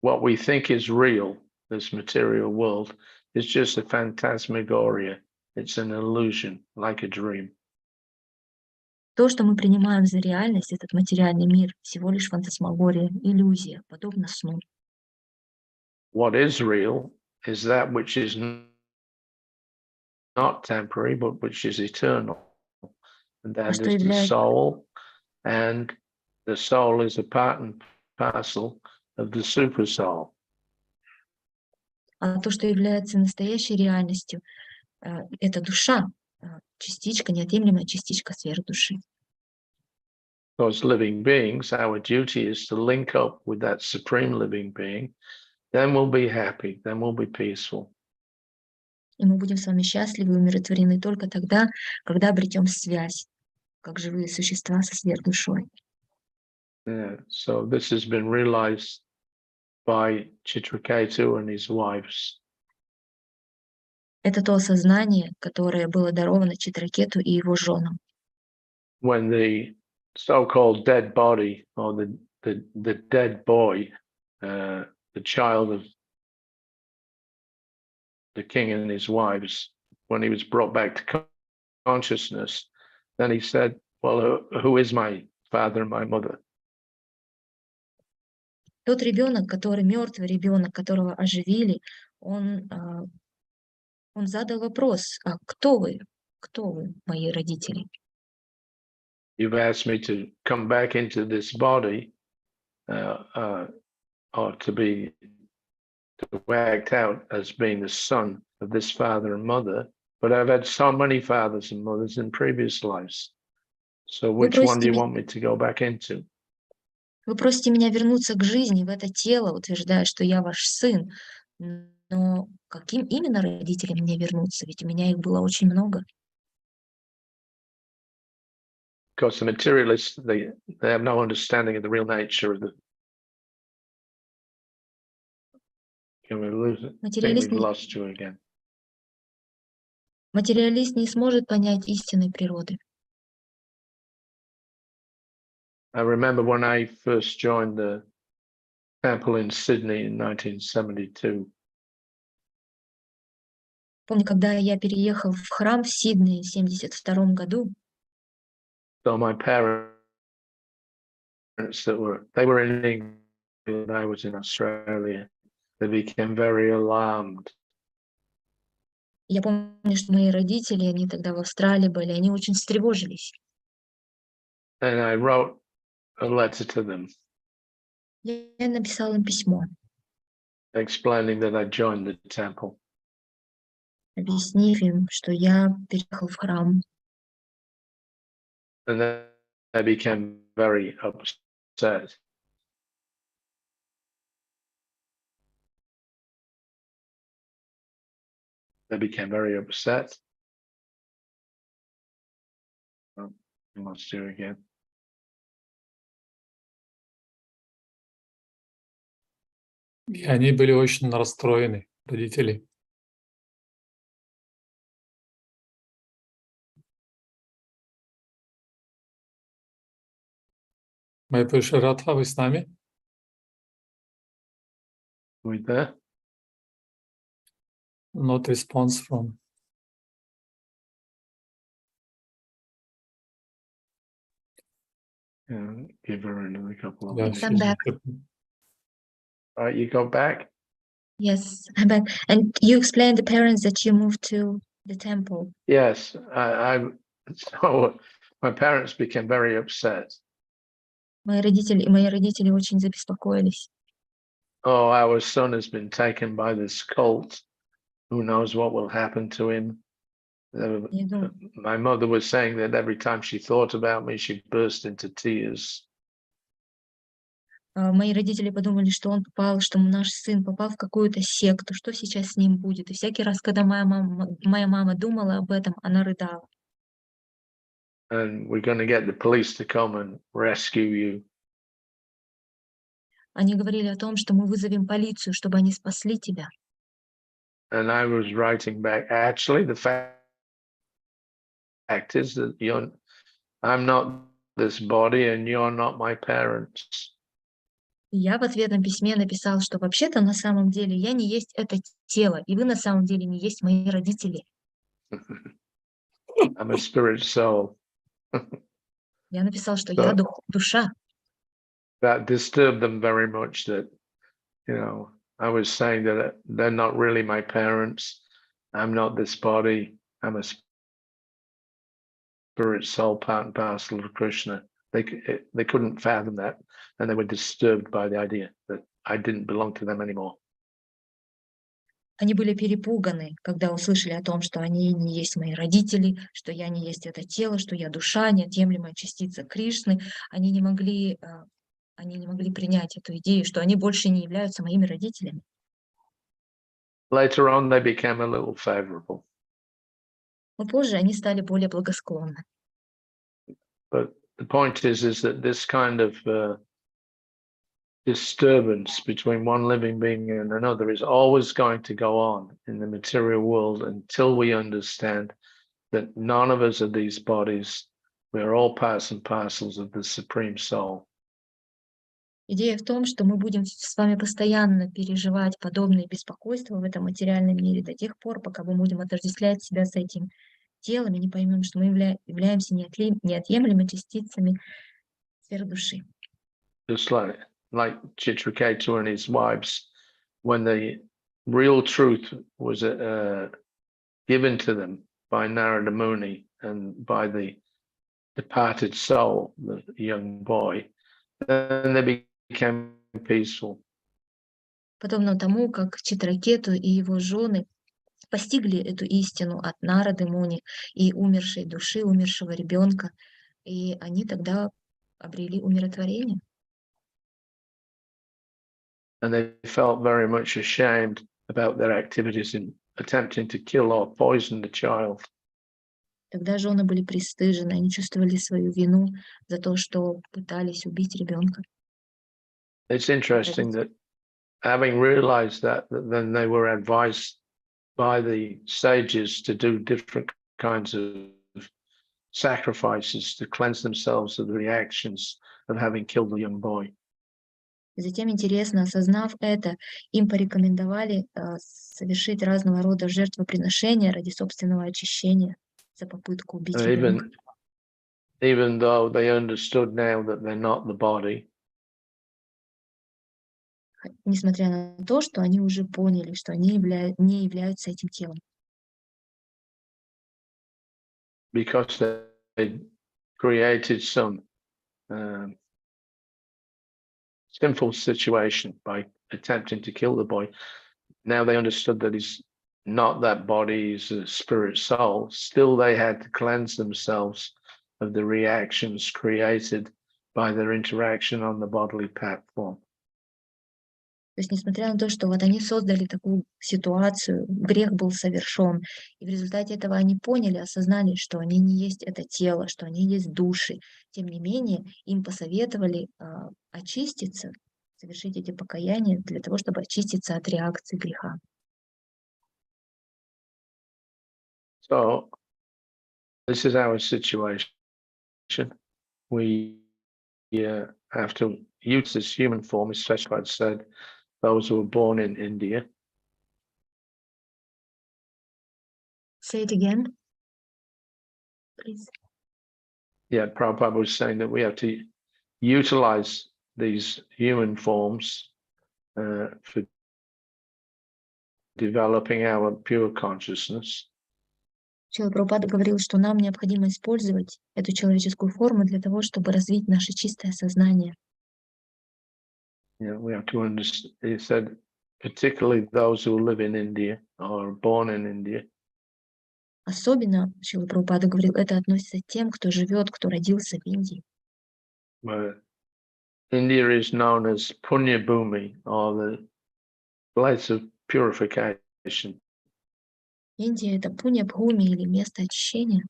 What we think is real, this material world, is just a phantasmagoria. It's an illusion, like a dream. То, что мы принимаем за реальность, этот материальный мир, всего лишь фантасмагория, иллюзия, подобно сну. What is real is that which is not temporary, but which is eternal. And that что is the является- soul. And the soul is a part and parcel of the super soul. А то, что является настоящей реальностью, это душа, частичка, неотъемлемая частичка сверхдуши. So as living beings, our duty is to link up with that supreme living being. Then we'll be happy, then we'll be peaceful. И мы будем с вами счастливы и умиротворены только тогда, когда обретем связь, как живые существа со сверхдушой. Yeah. So this has been realized by Chitraketu and his wives. Это то осознание, которое было даровано Читракету и его женам. When the so-called dead body or the dead boy, the child of the king and his wives, when he was brought back to consciousness, then he said, well, who is my father and my mother? Тот ребенок, который мертвый ребенок, которого оживили, он задал вопрос: а кто вы? Кто вы, мои родители? You've asked me to come back into this body, or to to act out as being the son of this father and mother, but I've had so many fathers and mothers in previous lives. So Вы which one do просите, you want me to go back into? вы просите меня вернуться к жизни, в это тело, утверждая, что я ваш сын. Но каким именно родителям мне вернуться? Ведь у меня их было очень много. Because the materialists, they have no understanding of the real nature of the. Can we lose it? I think Материалист we've не, lost you again. материалист не сможет понять истинной природы. I remember when I first joined the temple in Sydney in 1972. Помню, когда я переехал в храм в Сиднее в 1972 году, So my parents they were in England and I was in Australia. They became very alarmed. я помню, что мои родители, они тогда в Австралии были, они очень встревожились. And I wrote a letter to them Я написала им письмо, explaining that I joined the temple. объяснив им, что я переехал в храм. And then they became very upset. They became very upset. Oh, I lost you again. И они были очень расстроены, родители. Майпур Шаратха, вы с нами? We there? Not response from. Yeah, give her another couple of Yeah, minutes. I'm back. All right, you go back. Yes, I'm back. And you explained the parents that you moved to the temple. Yes, so my parents became very upset. Мои родители очень забеспокоились. Oh, our son has been taken by this cult. Who knows what will happen to him? Я думаю, My mother was saying that every time she thought about me, she burst into tears. мои родители подумали, что что наш сын попал в какую-то секту, что сейчас с ним будет. И всякий раз, когда моя мама думала об этом, она рыдала. And we're going to get the police to come and rescue you. Они говорили о том, что мы вызовем полицию, чтобы они спасли тебя. And I was writing back, actually, the fact is that I'm not this body and you're not my parents. И я в ответном письме написал, что вообще-то на самом деле я не есть это тело, и вы на самом деле не есть мои родители. I'm a spirit soul. Я написал, что я душа. That disturbed them very much that, I was saying that they're not really my parents. I'm not this body. I'm a spirit soul, part and parcel of Krishna. They couldn't fathom that, and they were disturbed by the idea that I didn't belong to them anymore. Они были перепуганы, когда услышали о том, что они не есть мои родители, что я не есть это тело, что я душа, неотъемлемая частица Кришны. Они не могли принять эту идею, что они больше не являются моими родителями. Later on, they became a little favorable. Но позже они стали более благосклонны. But the point is that this kind of disturbance between one living being and another is always going to go on in the material world until we understand that none of us are these bodies. We are all parts and parcels of the Supreme Soul. Идея в том, что мы будем с вами постоянно переживать подобные беспокойства в этом материальном мире до тех пор, пока мы будем отождествлять себя с этим телом и не поймем, что мы являемся неотъемлемыми частицами сферы души. Just like Chitraketu and his wives, when the real truth was given to them by Narada Muni and by the departed soul, the young boy, then they became peaceful. подобно тому, как Читракету и его жены постигли эту истину от Нарады Муни и умершей души, умершего ребенка, и они тогда обрели умиротворение. And they felt very much ashamed about their activities in attempting to kill or poison the child. Тогда жены были пристыжены, они чувствовали свою вину за то, что пытались убить ребенка. It's interesting that having realized that then they were advised by the sages to do different kinds of sacrifices to cleanse themselves of the reactions of having killed the young boy. И затем, интересно, осознав это, им порекомендовали совершить разного рода жертвоприношения ради собственного очищения за попытку убить ребенка. Even though they understood now that they're not the body, Несмотря на то, что они уже поняли, что они не являются этим телом. because they created some sinful situation by attempting to kill the boy. Now they understood that he's not that body, he's a spirit soul. Still, they had to cleanse themselves of the reactions created by their interaction on the bodily platform. То есть, несмотря на то, что вот они создали такую ситуацию, грех был совершен, и в результате этого они поняли, осознали, что они не есть это тело, что они есть души. Тем не менее, им посоветовали очиститься, совершить эти покаяния для того, чтобы очиститься от реакции греха. So, this is our situation. We have to use this human form, as Seshvad said, those who were born in India. Say it again, please. Yeah, Prabhupada was saying that we have to utilize these human forms for developing our pure consciousness. Шрила Прабхупада говорил, что нам необходимо использовать эту человеческую форму для того, чтобы развить наше чистое сознание. Yeah, we have to understand. He said, particularly those who live in India or are born in India. Особенно, Шрила Прабхупада говорил, это относится к тем, кто живет, кто родился в Индии. Where India is known as Punya Bhumi, or the place of purification. Индия — это Пунья-Бхуми или место очищения.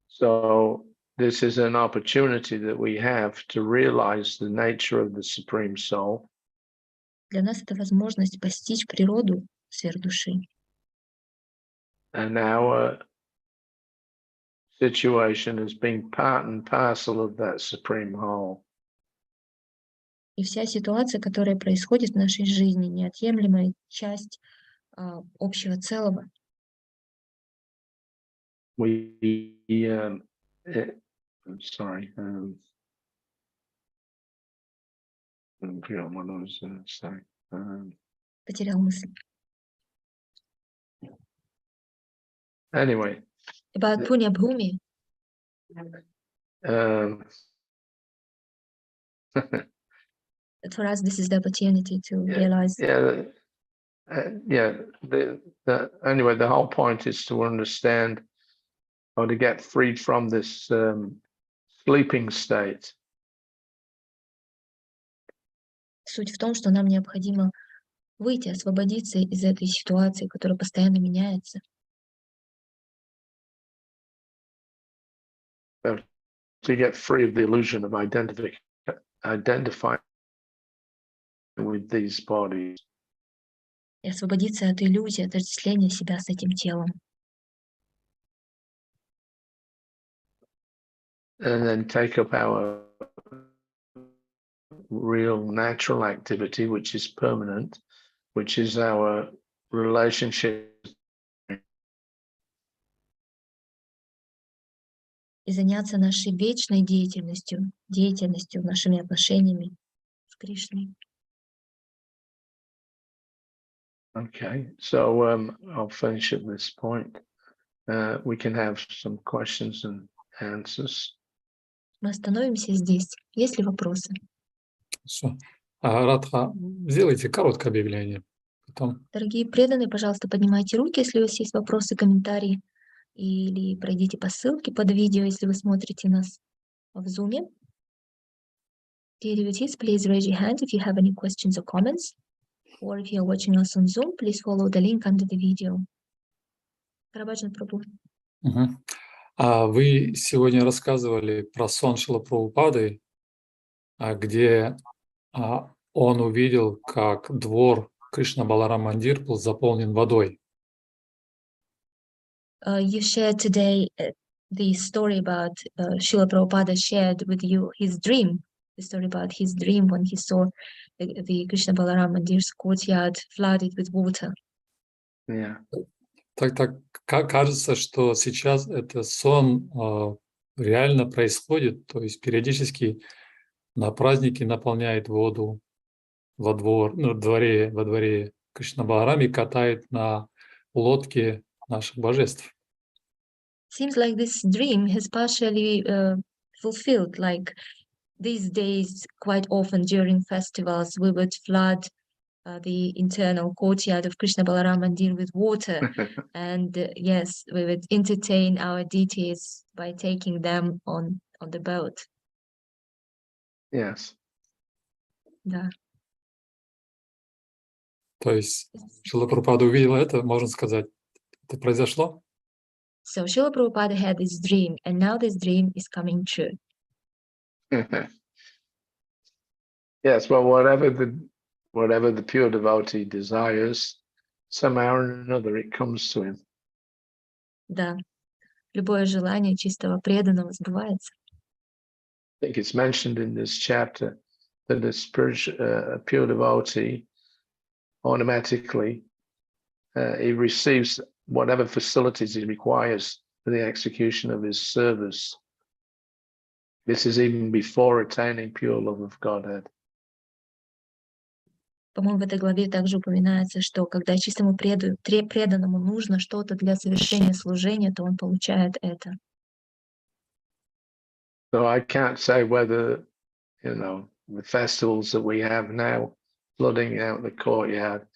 So this is an opportunity that we have to realize the nature of the Supreme Soul. Для нас это возможность постичь природу сфер души. And our situation as being part and parcel of that Supreme Whole. И вся ситуация, которая происходит в нашей жизни, неотъемлемая часть общего целого. I'm sorry. I forgot what I was saying. Потерял мысль. Anyway. About Пунья-Бхуми. For us, this is the opportunity to realize. Anyway, the whole point is to understand or to get freed from this sleeping state. Суть в том, что нам необходимо выйти, освободиться из этой ситуации, которая постоянно меняется. To get free of the illusion of identifying with these bodies. И освободиться от иллюзии, отождествления себя с этим телом. And then take up our real natural activity, which is permanent, which is our relationship. И заняться нашей вечной деятельностью, нашими отношениями с Кришной. Okay, so I'll finish at this point. We can have some questions and answers. Мы остановимся здесь. Есть ли вопросы? Все. Радха, сделайте короткое объявление. Потом. Дорогие преданные, пожалуйста, поднимайте руки, если у вас есть вопросы, комментарии, или пройдите по ссылке под видео, если вы смотрите нас в Zoom. Dear devotees, please raise your hand if you have any questions or comments, or if you are watching us on Zoom, please follow the link under the video. Прабхаджан Прабhu. Мгм. Вы сегодня рассказывали про сон Шрилы Прабхупады, где он увидел, как двор Кришна Баларам Мандир был заполнен водой. You shared today the story about Srila Prabhupada shared with you his dream, the story about his dream when he saw the Krishna Balaram Mandir's courtyard flooded with water. Yeah. Так кажется, что сейчас этот сон реально происходит, то есть периодически на праздники наполняет воду во дворе Кришна Баларами, катает на лодке наших божеств. Seems like this dream has partially fulfilled. Like these days, quite often during festivals, we would flood the internal courtyard of Krishna Balaram Mandir with water. And yes, we would entertain our deities by taking them on the boat. Yes. Да. То есть Шрила Прабхупада увидела это, можно сказать, это произошло? So Srila Prabhupada had this dream, and now this dream is coming true. Yes, well, whatever the pure devotee desires, somehow or another it comes to him. Да. Любое желание чистого преданного сбывается. I think it's mentioned in this chapter that a pure devotee automatically he receives whatever facilities he requires for the execution of his service. This is even before attaining pure love of Godhead. По-моему, в этой главе также упоминается, что когда чистому преданному нужно что-то для совершения служения, то он получает это. So I can't say whether, the festivals that we have now, flooding out the courtyard,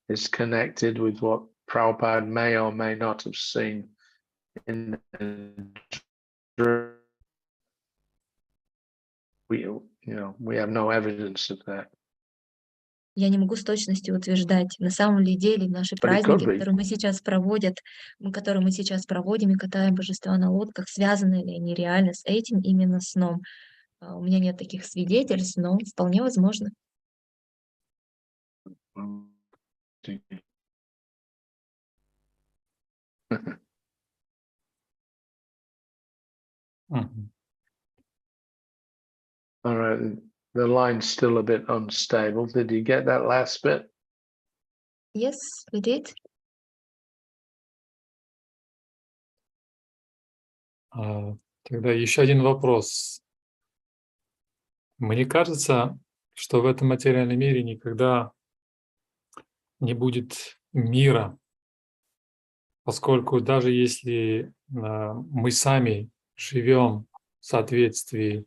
is connected with what Prabhupada may or may not have seen in the dream. We have no evidence of that. Я не могу с точностью утверждать, на самом ли деле наши праздники, которые мы сейчас проводим и катаем божества на лодках, связаны ли они реально с этим именно сном. У меня нет таких свидетельств, но вполне возможно. All right, the line's still a bit unstable. Did you get that last bit? Yes, we did. Тогда еще один вопрос. Мне кажется, что в этом материальном мире никогда не будет мира, поскольку даже если мы сами живем в соответствии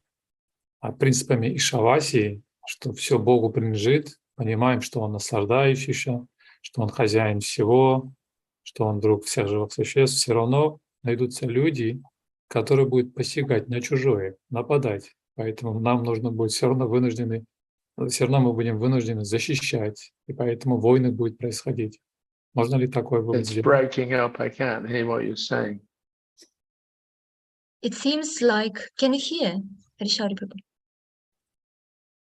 с принципами Ишаваси, что все Богу принадлежит, понимаем, что Он наслаждающийся, что Он хозяин всего, что Он друг всех живых существ, все равно найдутся люди, которые будут посягать на чужое, нападать. Поэтому нам нужно будет все равно мы будем вынуждены защищать, и поэтому войны будут происходить. Можно ли такое вывод It's сделать? breaking up. I can't hear what you're saying. It seems like... Can you hear? Харишаури Прабху.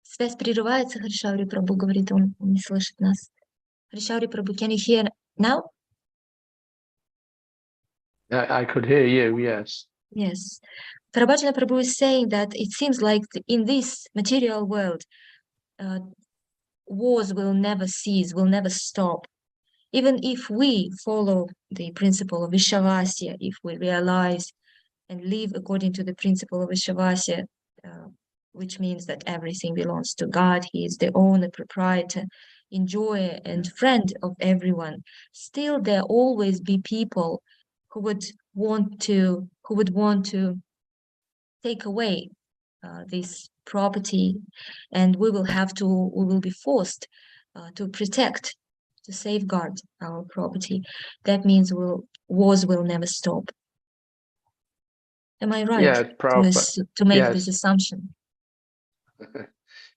Связь прерывается, Харишаури Прабху говорит, он не слышит нас. Харишаури Прабху, can you hear now? I could hear you, yes. Yes. Prabhupada Prabhu is saying that it seems like in this material world, wars will never cease, will never stop. Even if we follow the principle of Vishavasya, if we realize and live according to the principle of Vishavasya, which means that everything belongs to God, He is the owner, proprietor, enjoyer, and friend of everyone, still there always be people who would want to take away this property, and we will be forced to protect, to safeguard our property. That means wars will never stop. Am I right Yeah, Prabhupada. to make Yes. this assumption?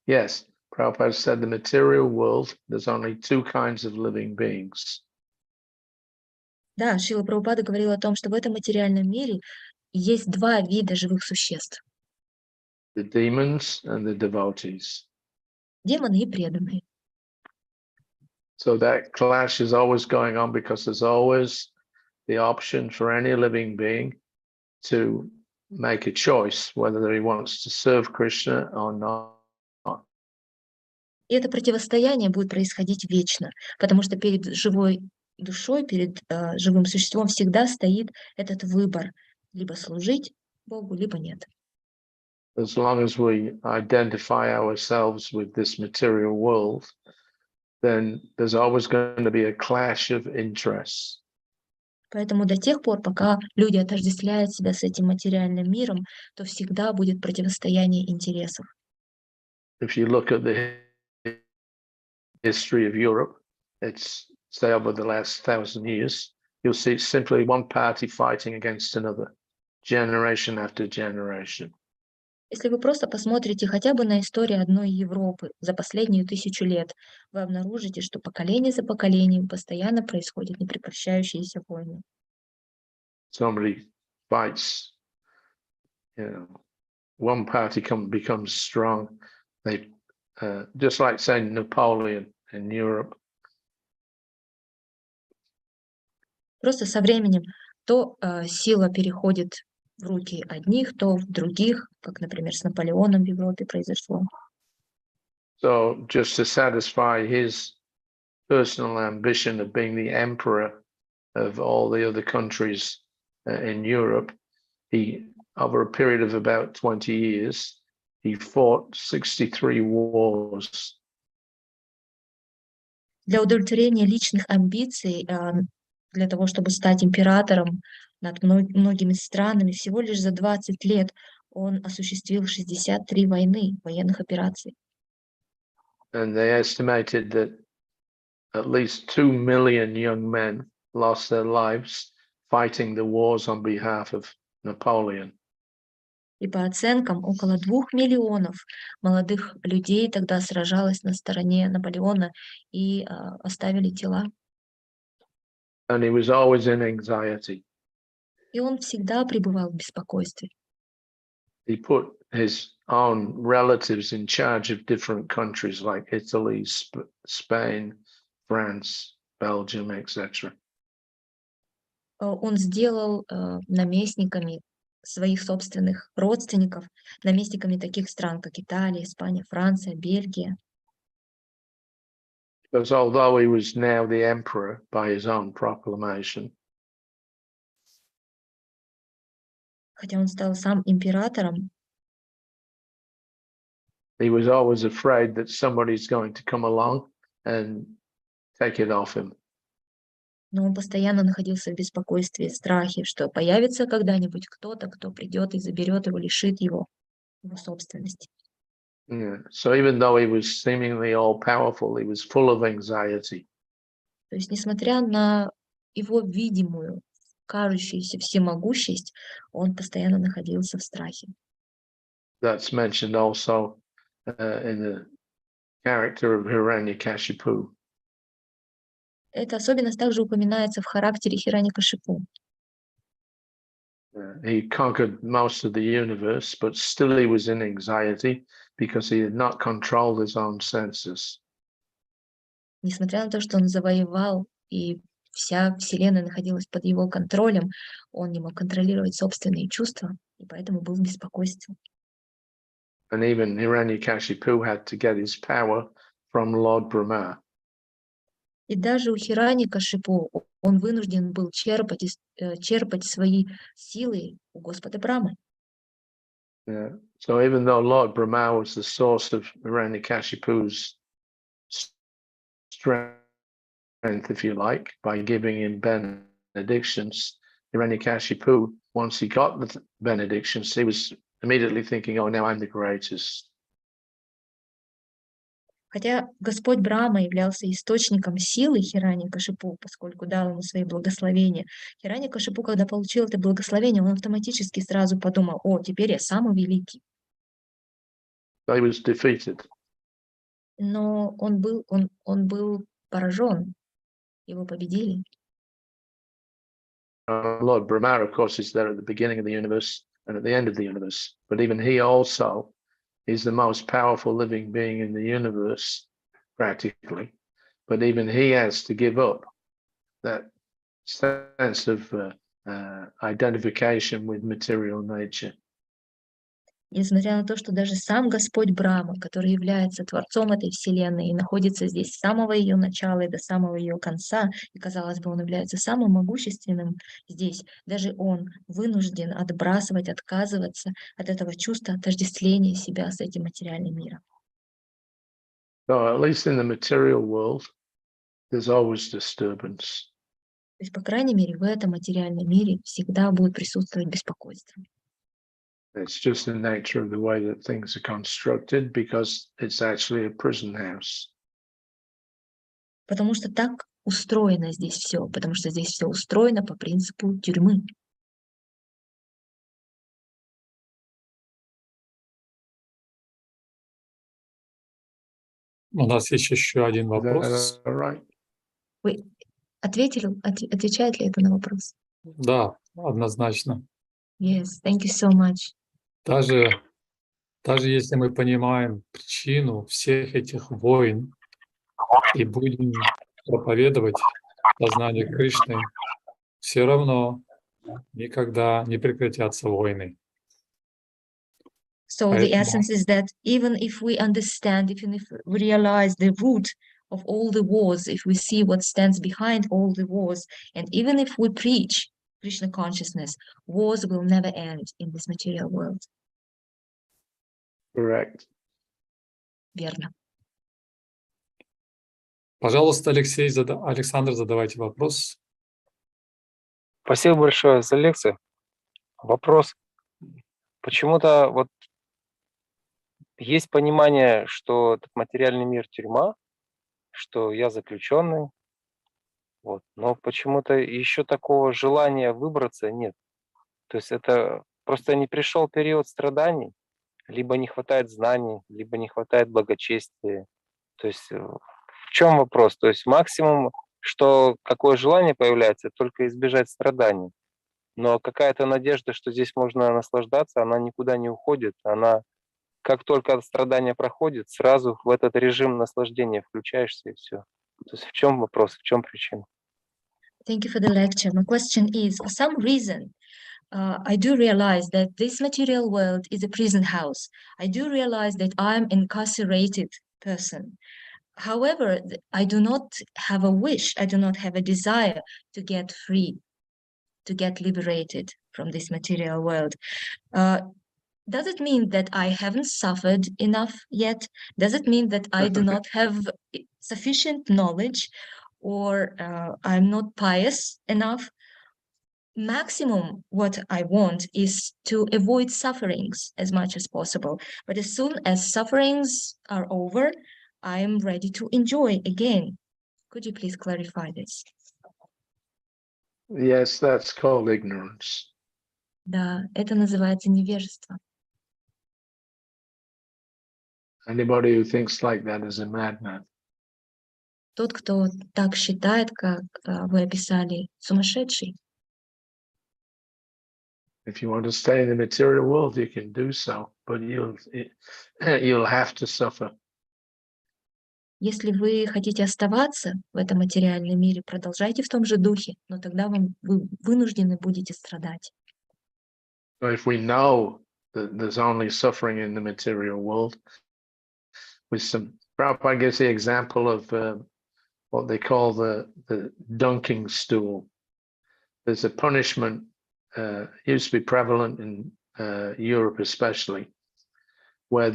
Yes, Prabhupada said the material world, there's only two kinds of living beings. Да, Шрила Прабхупада говорил о том, что в этом материальном мире есть два вида живых существ. The demons and the devotees. Демоны и преданные. So that clash is always going on because there's always the option for any living being to make a choice whether he wants to serve Krishna or not. И это противостояние будет происходить вечно, потому что перед живой душой, перед живым существом всегда стоит этот выбор: либо служить Богу, либо нет. As long as we identify ourselves with this material world, then there's always going to be a clash of interests. Поэтому до тех пор, пока люди отождествляют себя с этим материальным миром, то всегда будет противостояние интересов. If you look at the history of Europe, it's say over the last 1,000 years, you'll see simply one party fighting against another, generation after generation. Если вы просто посмотрите хотя бы на историю одной Европы за последнюю 1000 лет, вы обнаружите, что поколение за поколением постоянно происходят непрекращающиеся войны. Somebody fights, one party becomes strong. They just like saying Napoleon in Europe. Просто со временем то сила переходит в руки одних, то в других, как, например, с Наполеоном в Европе произошло. So just to satisfy his personal ambition of being the emperor of all the other countries in Europe, he, over a period of about 20 years, he fought 63 wars. Для удовлетворения личных амбиций, для того, чтобы стать императором над многими странами, всего лишь за 20 лет он осуществил 63 войны, военных операций. And they estimated that at least 2 million young men lost their lives fighting the wars on behalf of Napoleon. И по оценкам, около 2 миллионов молодых людей тогда сражалось на стороне Наполеона и оставили тела. And he was always in anxiety. И он всегда пребывал в беспокойстве. He put his own relatives in charge of different countries like Italy, Spain, France, Belgium, etc. Он сделал наместниками своих собственных родственников, наместниками таких стран, как Италия, Испания, Франция, Бельгия. Because although he was now the emperor by his own proclamation, Хотя он стал сам императором, he was always afraid that somebody's going to come along and take it off him. но он постоянно находился в беспокойстве, страхе, что появится когда-нибудь кто-то, кто придет и заберет его, лишит его собственности. Yeah. So even though he was seemingly all powerful, he was full of anxiety. То есть, несмотря на его видимую, кажущуюся всемогущесть, он постоянно находился в страхе. That's mentioned also in the character of Hiranyakashipu. Эта особенность также упоминается в характере Хираньякашипу. He conquered most of the universe, but still he was in anxiety because he had not controlled his own senses. Несмотря на то, что он завоевал, и вся Вселенная находилась под его контролем, он не мог контролировать собственные чувства, и поэтому был в беспокойстве. And even Hiranyakashipu had to get his power from Lord Brahma. И даже у Хираньякашипу он вынужден был черпать свои силы у Господа Брамы. Yeah. So even though Lord Brahma was the source of Hiranyakashipu's strength, if you like, by giving him benedictions, Hiranyakashipu, once he got the benedictions, he was immediately thinking, oh, now I'm the greatest. Хотя Господь Брахма являлся источником силы Хираньякашипу, поскольку дал ему свои благословения, Хираньякашипу, когда получил это благословение, он автоматически сразу подумал: о, теперь я самый великий. He was defeated. Но он был поражен, его победили. Lord Brahma, of course, is there at the beginning of the universe and at the end of the universe. But even he also is the most powerful living being in the universe, practically. But even he has to give up that sense of identification with material nature. Несмотря на то, что даже сам Господь Брахма, который является Творцом этой Вселенной и находится здесь с самого ее начала и до самого ее конца, и, казалось бы, он является самым могущественным здесь, даже он вынужден отбрасывать, отказываться от этого чувства отождествления себя с этим материальным миром. So at least in the material world, there's always disturbance. То есть, по крайней мере, в этом материальном мире всегда будет присутствовать беспокойство. It's just the nature of the way that things are constructed because it's actually a prison house. Потому что так устроено здесь все, потому что здесь все устроено по принципу тюрьмы. У нас есть еще один вопрос. Right? Вы отвечает ли это на вопрос? Да, однозначно. Yes, thank you so much. Даже если мы понимаем причину всех этих войн и будем проповедовать сознание Кришны, все равно никогда не прекратятся войны. So the essence is that even if we understand, even if we realize the root of all the wars, if we see what stands behind all the wars, and even if we preach Krishna consciousness, wars will never end in this material world. Correct. Верно. Пожалуйста, Александр, задавайте вопрос. Спасибо большое за лекцию. Вопрос. Почему-то вот есть понимание, что этот материальный мир тюрьма, что я заключенный, вот, но почему-то еще такого желания выбраться нет. То есть это просто не пришел период страданий, либо не хватает знаний, либо не хватает благочестия. То есть в чем вопрос? То есть максимум, что какое желание появляется, только избежать страданий. Но какая-то надежда, что здесь можно наслаждаться, она никуда не уходит. Она, как только страдание проходит, сразу в этот режим наслаждения включаешься и все. То есть в чем вопрос, в чем причина? Thank you for the lecture. My question is, for some reason, I do realize that this material world is a prison house. I do realize that I'm an incarcerated person. However, I do not have a wish, I do not have a desire to get free, to get liberated from this material world. Does it mean that I haven't suffered enough yet? Does it mean that I do not have sufficient knowledge, or I'm not pious enough? Maximum what I want is to avoid sufferings as much as possible. But as soon as sufferings are over, I am ready to enjoy again. Could you please clarify this? Yes, that's called ignorance. Да, это называется невежество. Anybody who thinks like that is a madman. Тот, кто так считает, как вы описали, сумасшедший. If you want to stay in the material world, you can do so, but you'll have to suffer. Если вы хотите оставаться в этом материальном мире, продолжайте в том же духе, но тогда вы вынуждены будете страдать. So if we know that there's only suffering in the material world, Prabhupada gives the example of what they call the dunking stool. There's a punishment, used to be prevalent in Europe especially, where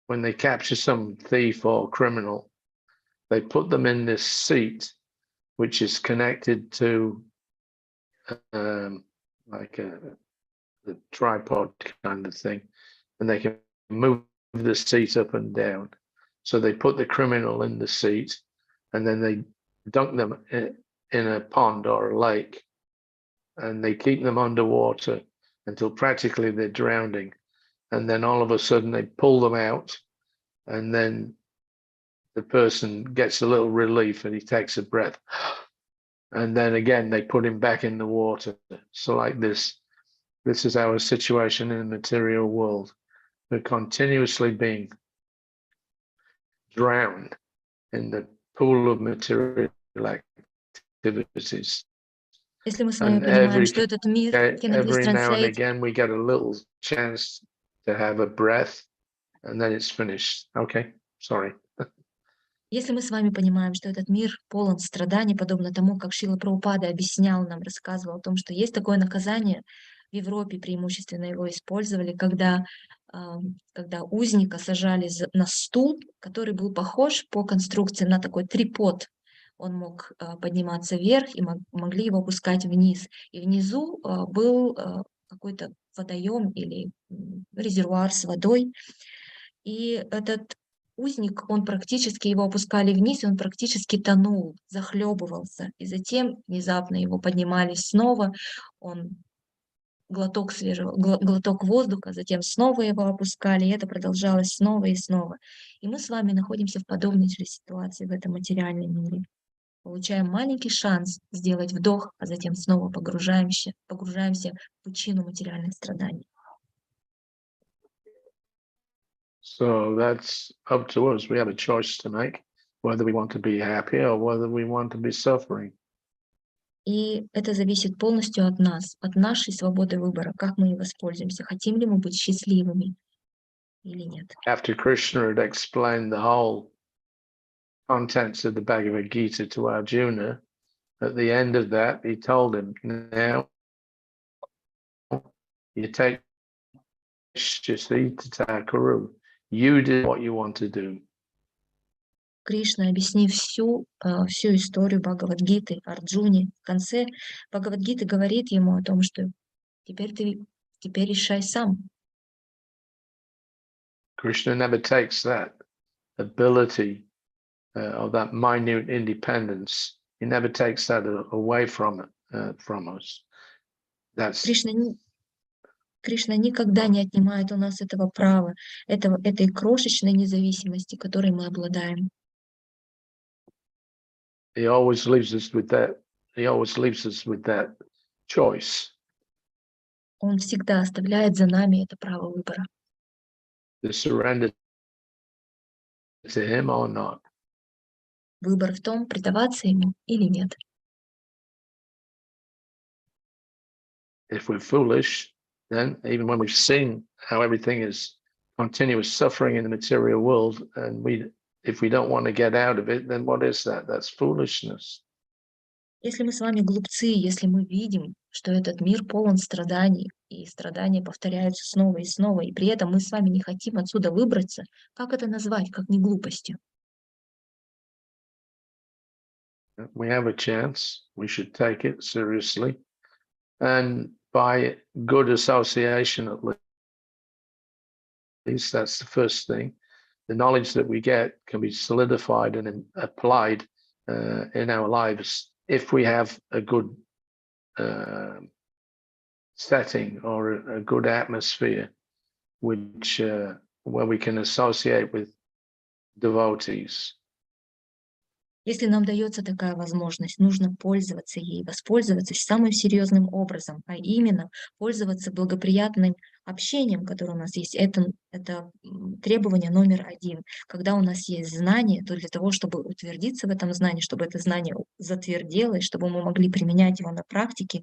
when they capture some thief or criminal, they put them in this seat, which is connected to the the tripod kind of thing, and they can move the seat up and down. So they put the criminal in the seat, and then they dunk them in a pond or a lake, and they keep them underwater until practically they're drowning. And then all of a sudden they pull them out, and then the person gets a little relief and he takes a breath. And then again, they put him back in the water. So like this is our situation in the material world. We're continuously being drowned in the pool of material activities. Если мы с вами And понимаем, что этот мир, can you please every now and translate? again, we get a little chance to have a breath, and then it's finished. Okay, sorry. Если мы с вами понимаем, что этот мир полон страданий, подобно тому, как Шрила Прабхупада объяснял нам, рассказывал о том, что есть такое наказание, в Европе преимущественно его использовали, когда узника сажали на стул, который был похож по конструкции на такой трипод. Он мог подниматься вверх, и могли его опускать вниз. И внизу был какой-то водоем или резервуар с водой. И этот узник, он практически, его опускали вниз, и он практически тонул, захлебывался. И затем внезапно его поднимали снова, он глоток воздуха, затем снова его опускали, и это продолжалось снова и снова. И мы с вами находимся в подобной же ситуации в этом материальном мире. Получаем маленький шанс сделать вдох, а затем снова погружаемся в пучину материальных страданий. So that's up to us. We have a choice to make, whether we want to be happy or whether we want to be suffering. И это зависит полностью от нас, от нашей свободы выбора, как мы ей воспользуемся, хотим ли мы быть счастливыми или нет. After Krishna had explained the whole contents of the Bhagavad Gita to Arjuna, at the end of that, he told him, now you take Thakkuru. You did what you want to do. Кришна, объяснив всю историю Бхагавад-гиты Арджуне, в конце Бхагавад-гиты говорит ему о том, что теперь решай сам. Krishna never takes that ability or that minute independence. He never takes that away from us. Кришна никогда не отнимает у нас этого права, этой крошечной независимости, которой мы обладаем. He always leaves us with that. He always leaves us with that choice. Он всегда оставляет за нами это право выбора. To surrender to him or not. Выбор в том, предаваться ему или нет. If we're foolish, then even when we've seen how everything is continuous suffering in the material world, and if we don't want to get out of it, then what is that? That's foolishness. Если мы с вами глупцы, если мы видим, что этот мир полон страданий, и страдания повторяются снова и снова, и при этом мы с вами не хотим отсюда выбраться, как это назвать, как не глупостью? We have a chance. We should take it seriously. And by good association, at least, that's the first thing. The knowledge that we get can be solidified and applied in our lives if we have a good setting or a good atmosphere, which where we can associate with devotees. Если нам дается такая возможность, нужно пользоваться ей, воспользоваться самым серьезным образом, а именно пользоваться благоприятным общением, которое у нас есть. Это требование номер один. Когда у нас есть знание, то для того, чтобы утвердиться в этом знании, чтобы это знание затвердело, чтобы мы могли применять его на практике,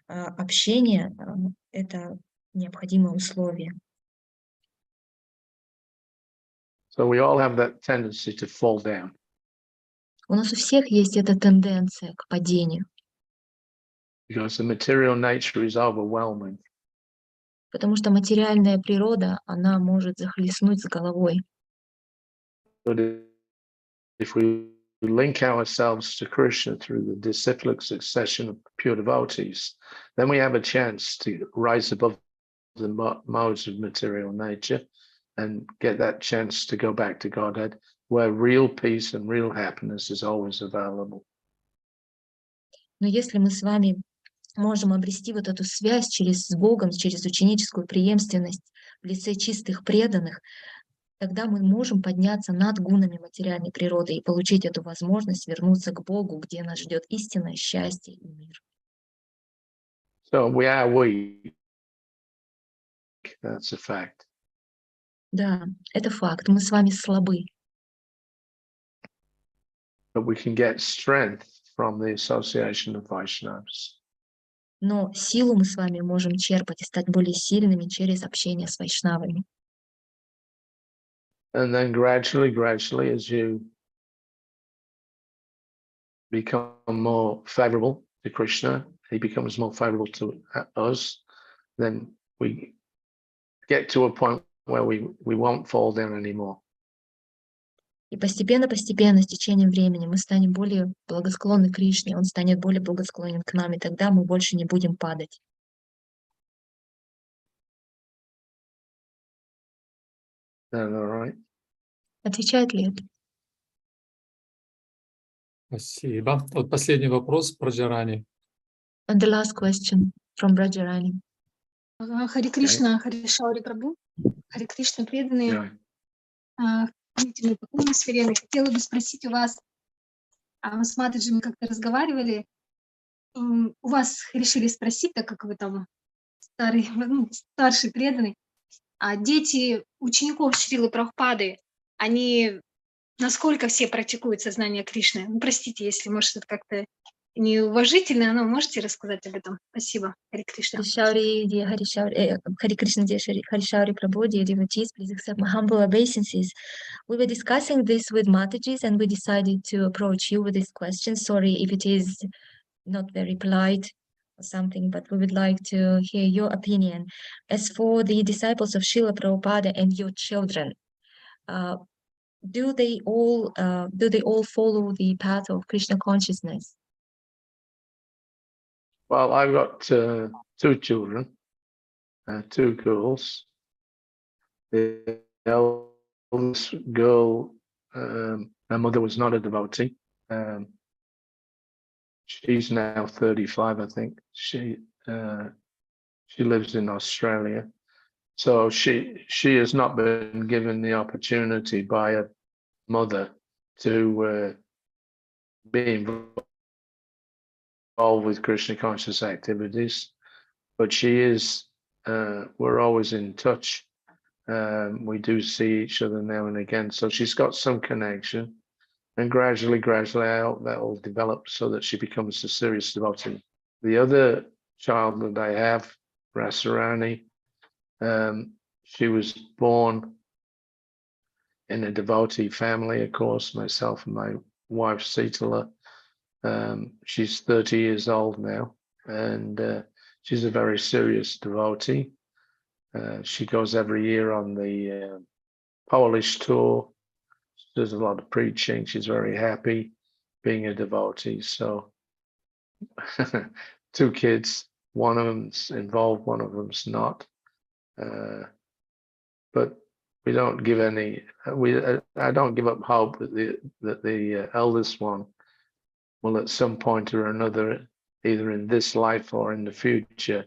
общение — это необходимое условие. So we all have that tendency to fall down. У нас у всех есть эта тенденция к падению. Because the material nature is overwhelming. Потому что материальная природа, она может захлестнуть с головой. But if we link ourselves to Krishna through the disciplic succession of pure devotees, then we have a chance to rise above the modes of material nature and get that chance to go back to Godhead, where real peace and real happiness is always available. Но если мы с вами можем обрести вот эту связь с Богом, через ученическую преемственность в лице чистых преданных, тогда мы можем подняться над гунами материальной природы и получить эту возможность вернуться к Богу, где нас ждет истинное счастье и мир. So we are weak. That's a fact. Да, это факт. Мы с вами слабы, But we can get strength from the association of Vaishnavas. но силу мы с вами можем черпать и стать более сильными через общение с вайшнавами. And then gradually, as you become more favorable to Krishna, he becomes more favorable to us, then we get to a point where we won't fall down anymore. И постепенно, с течением времени мы станем более благосклонны к Кришне, он станет более благосклонен к нам, и тогда мы больше не будем падать. Is that all right? Отвечает ли это? Спасибо. Вот последний вопрос про Джарани. And the last question from Brajarani. Хари Кришна, Хари Саури Прабху, Хари Кришна, преданные, хранительные поклоны Вселенной. Хотела бы спросить у вас, мы с Матаджем как-то разговаривали, у вас решили спросить, так как вы там старший преданный, а дети учеников Шрилы Прабхупады, они насколько все практикуют сознание Кришны? Ну, простите, если, может, это как-то неуважительно, но можете рассказать об этом? Спасибо, Хари Кришна. Hari Krishna, Hari Sauri Prabhu, dear devotees, please accept my humble obeisances. We were discussing this with Mataji's and we decided to approach you with this question. Sorry if it is not very polite or something, but we would like to hear your opinion. As for the disciples of Srila Prabhupada and your children, do they all follow the path of Krishna consciousness? Well, I've got 2 children, 2 girls. The eldest girl, her mother was not a devotee. She's now 35, I think. She lives in Australia. So she has not been given the opportunity by a mother to be involved with Krishna conscious activities, but she is. We're always in touch. We do see each other now and again, so she's got some connection, and gradually, I hope that will develop so that she becomes a serious devotee. The other child that I have, Rasarani, she was born in a devotee family, of course, myself and my wife Sitala. She's 30 years old now, and she's a very serious devotee. She goes every year on the Polish tour. She does a lot of preaching. She's very happy being a devotee. So 2 kids, one of them's involved, one of them's not. But we don't give any. I don't give up hope that the eldest one will at some point or another, either in this life or in the future,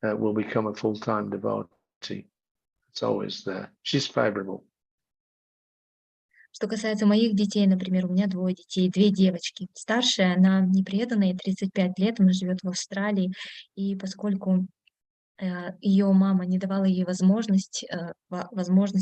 will become a full-time devotee. It's always there. She's favorable. Что касается моих детей, например, у меня 2 детей, 2 девочки. Старшая, она не преданная, 35 лет, она живет в Австралии, и поскольку ее мама не давала ей возможности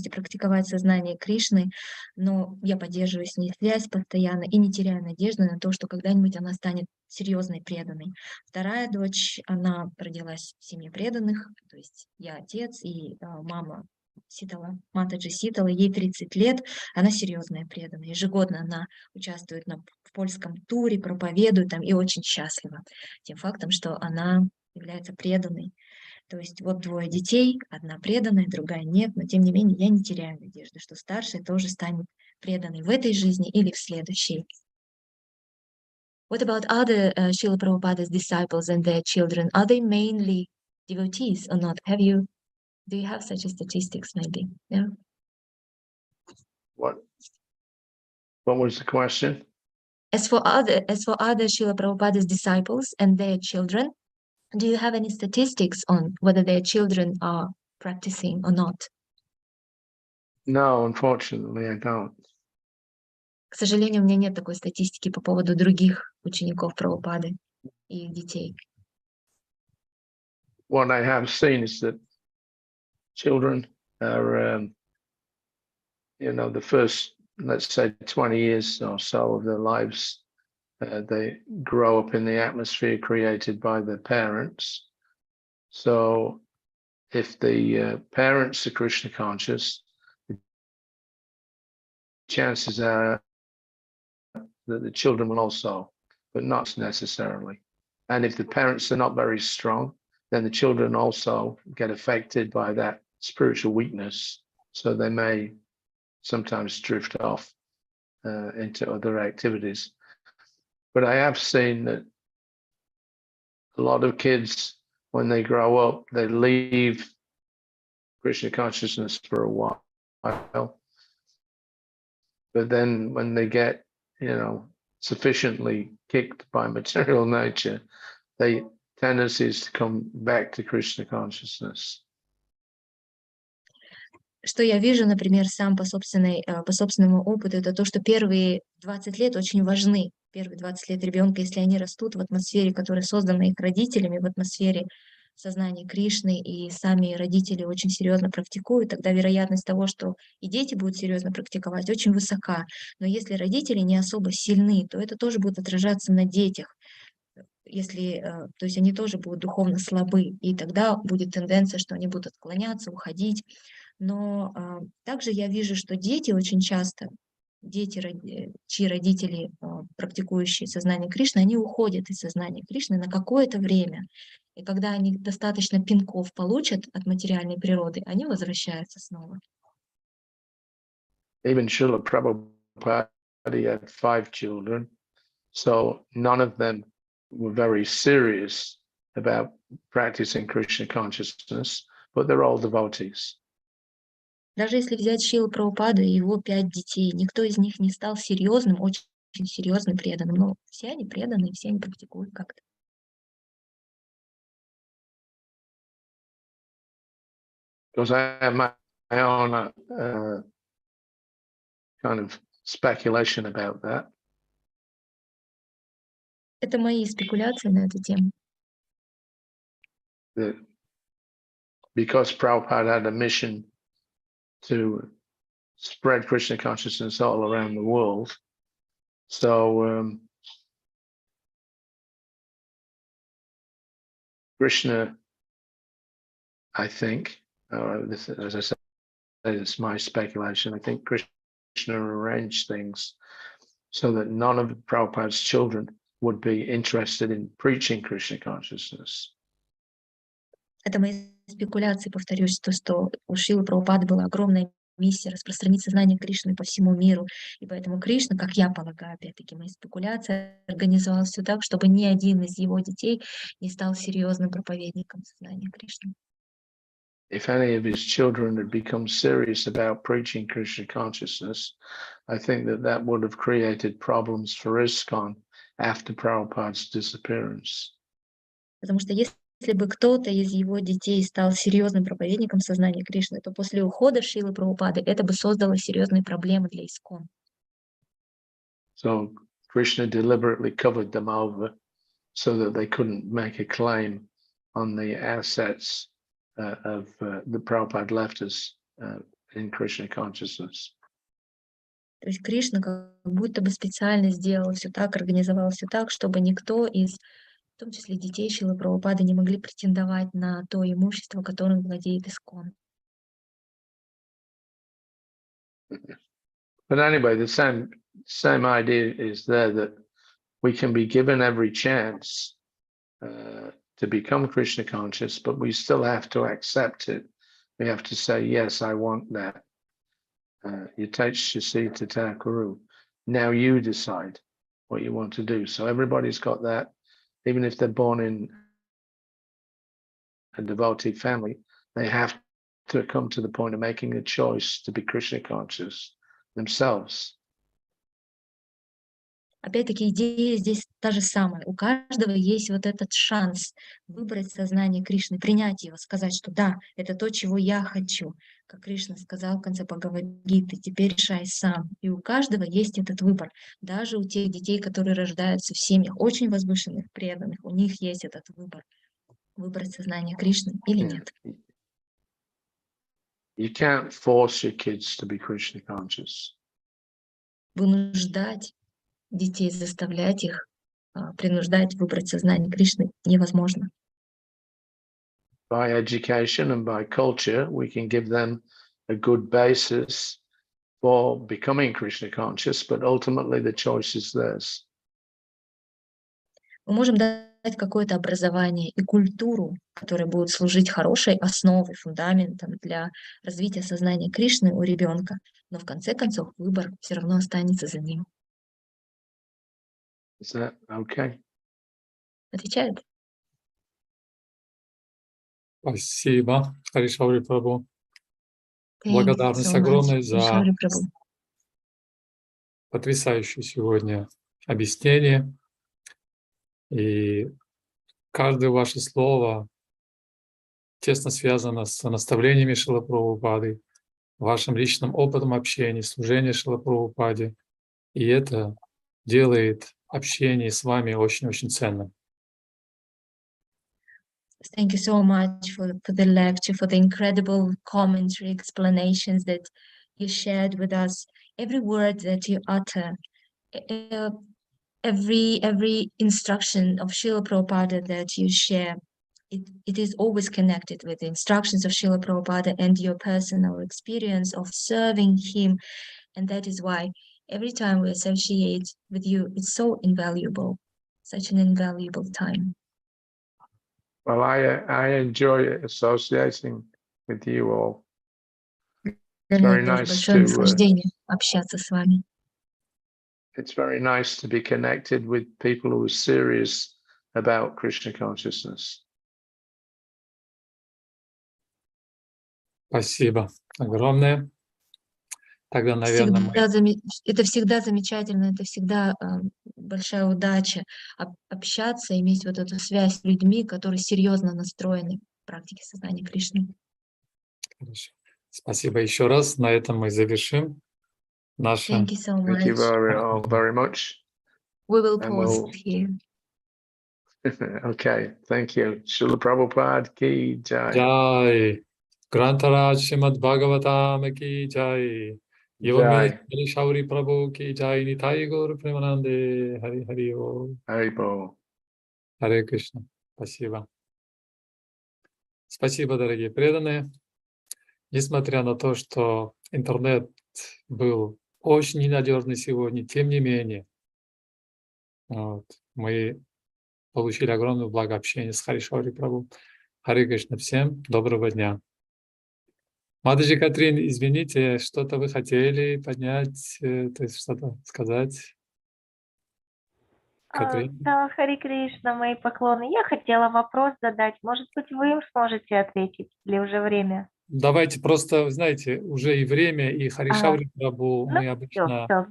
практиковать сознание Кришны, но я поддерживаю с ней связь постоянно и не теряю надежды на то, что когда-нибудь она станет серьезной преданной. Вторая дочь, она родилась в семье преданных, то есть я отец и мама Ситала, Матаджи Ситала, ей 30 лет, она серьезная преданная. Ежегодно она участвует в польском туре, проповедует там и очень счастлива тем фактом, что она является преданной. То есть вот 2 детей, одна преданная, другая нет, но тем не менее я не теряю надежды, что старшая тоже станет преданной в этой жизни или в следующей. What about other Srila Prabhupada's disciples and their children? Are they mainly devotees or not? Have you Do you have such statistics, maybe? Yeah. What was the question? As for other Srila Prabhupada's disciples and their children, do you have any statistics on whether their children are practicing or not? No, unfortunately, I don't. К сожалению, у меня нет такой статистики по поводу других учеников Прабхупады и их детей. What I have seen is that children are, the first, let's say, 20 years or so of their lives, they grow up in the atmosphere created by their parents. So if the parents are Krishna conscious, the chances are that the children will also, but not necessarily. And if the parents are not very strong, then the children also get affected by that spiritual weakness. So they may sometimes drift off into other activities. But I have seen that a lot of kids, when they grow up, they leave Krishna consciousness for a while. But then when they get, sufficiently kicked by material nature, they tendencies to come back to Krishna consciousness. Что я вижу, например, сам по собственному опыту, это то, что первые 20 лет очень важны. Первые 20 лет ребенка, если они растут в атмосфере, которая создана их родителями, в атмосфере сознания Кришны, и сами родители очень серьезно практикуют, тогда вероятность того, что и дети будут серьезно практиковать, очень высока. Но если родители не особо сильны, то это тоже будет отражаться на детях. То есть они тоже будут духовно слабы, и тогда будет тенденция, что они будут отклоняться, уходить. Но также я вижу, что дети очень часто, чьи родители, практикующие сознание Кришны, они уходят из сознания Кришны на какое-то время. И когда они достаточно пинков получат от материальной природы, они возвращаются снова. Even Srila Prabhupada had 5 children, so none of them were very serious about practicing Krishna consciousness, but they're all devotees. Даже если взять Шрилу Прабхупаду и его 5 детей, никто из них не стал серьезным, очень серьезным преданным. Но все они преданные, все они практикуют как-то. Because I have my own kind of speculation about that. Это мои спекуляции на эту тему. That because Prabhupada had a mission to spread Krishna consciousness all around the world, so Krishna, I think, this, as I said, it's my speculation. I think Krishna arranged things so that none of Prabhupada's children would be interested in preaching Krishna consciousness. Это мои спекуляции, повторюсь, что у Шрилы Прабхупады была огромная миссия распространить сознание Кришны по всему миру. И поэтому Кришна, как я полагаю, опять-таки мои спекуляции, организовал все так, чтобы ни один из его детей не стал серьезным проповедником сознания Кришны. If any of his children had become serious about preaching Krishna consciousness, I think that would have created problems for ISKCON after Prabhupada's disappearance. Потому что если бы кто-то из его детей стал серьезным проповедником сознания Кришны, то после ухода Шрилы Прабхупады это бы создало серьезные проблемы для ИСККОН. So Krishna deliberately covered them over so that they couldn't make a claim on the assets of the Prabhupada left us in Krishna consciousness. То есть Кришна как будто бы специально сделал все так, организовал все так, чтобы никто из, в том числе детей Шрилы Прабхупады, не могли претендовать на то имущество, которым владеет ИСККОН. But anyway, the same idea is there, that we can be given every chance to become Krishna conscious, but we still have to accept it. We have to say, yes, I want that. Yateshasi Tathakuru. Now you decide what you want to do. So everybody's got that, even if they're born in a devotee family, they have to come to the point of making a choice to be Krishna conscious themselves. Опять-таки идея здесь та же самая. У каждого есть вот этот шанс выбрать сознание Кришны, принять его, сказать, что да, это то, чего я хочу. Как Кришна сказал в конце Бхагавад-гиты, теперь решай сам. И у каждого есть этот выбор. Даже у тех детей, которые рождаются в семьях очень возвышенных, преданных, у них есть этот выбор. Выбрать сознание Кришны или нет. You can't force your kids to be Krishna conscious. Вынуждать детей, заставлять их, принуждать выбрать сознание Кришны невозможно. By education and by culture, we can give them a good basis for becoming Krishna conscious, but ultimately the choice is theirs. Мы можем дать какое-то образование и культуру, которая будет служить хорошей основой, фундаментом для развития сознания Кришны у ребенка, но в конце концов выбор все равно останется за ним. Is that okay? Отвечает? Спасибо, Хари Саури Прабху. Thank you Благодарность so much, огромная за Шаури Прабху. потрясающее сегодня объяснение. И каждое ваше слово тесно связано с наставлениями Шрила Прабхупады, вашим личным опытом общения, служения Шрила Прабхупаде. И это делает общение с вами очень-очень ценным. Thank you so much for the lecture, for the incredible commentary, explanations that you shared with us. Every word that you utter, every instruction of Srila Prabhupada that you share, it is always connected with the instructions of Srila Prabhupada and your personal experience of serving him. And that is why every time we associate with you, it's so invaluable, such an invaluable time. Well, I enjoy associating with you all. Для меня Very тоже nice большое to, наслаждение общаться с вами. it's very nice to be connected with people who are serious about Krishna consciousness. Спасибо огромное. Тогда, наверное, мы... Это всегда замечательно, это всегда большая удача общаться, иметь вот эту связь с людьми, которые серьезно настроены в практике сознания Кришны. Хорошо. Спасибо еще раз. На этом мы завершим наше... Thank you so much. Thank you very much. We will And pause here. Okay, thank you. Srila Prabhupada ki jai. Jai. Grantaraj Srimad Bhagavatam ki jai. Jai. Hari Sauri Prabhu ki jai. Nitai Gaur Premanande. Hari Hari Om. Haribol. Харе Кришна. Спасибо. Спасибо, дорогие преданные. Несмотря на то, что интернет был очень ненадежный сегодня, тем не менее, мы получили огромное благо общения с Хари Саури Прабху. Харе Кришна, всем доброго дня. Мададжи Катрин, извините, что-то вы хотели поднять, то есть что-то сказать? Катрин? Да, Хари Кришна, мои поклоны. Я хотела вопрос задать. Может быть, вы им сможете ответить или уже время? Давайте просто, знаете, уже и время, и Хари Саури Прабху мы обычно... Все.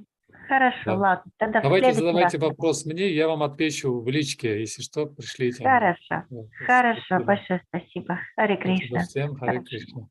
Хорошо, Да. ладно. Тогда Давайте в следующий задавайте раз. вопрос мне, я вам отвечу в личке, если что, пришлите. Хорошо. Да, Хорошо, спасибо. большое спасибо. Хари Спасибо Кришна. всем, Харе Хорошо. Кришна.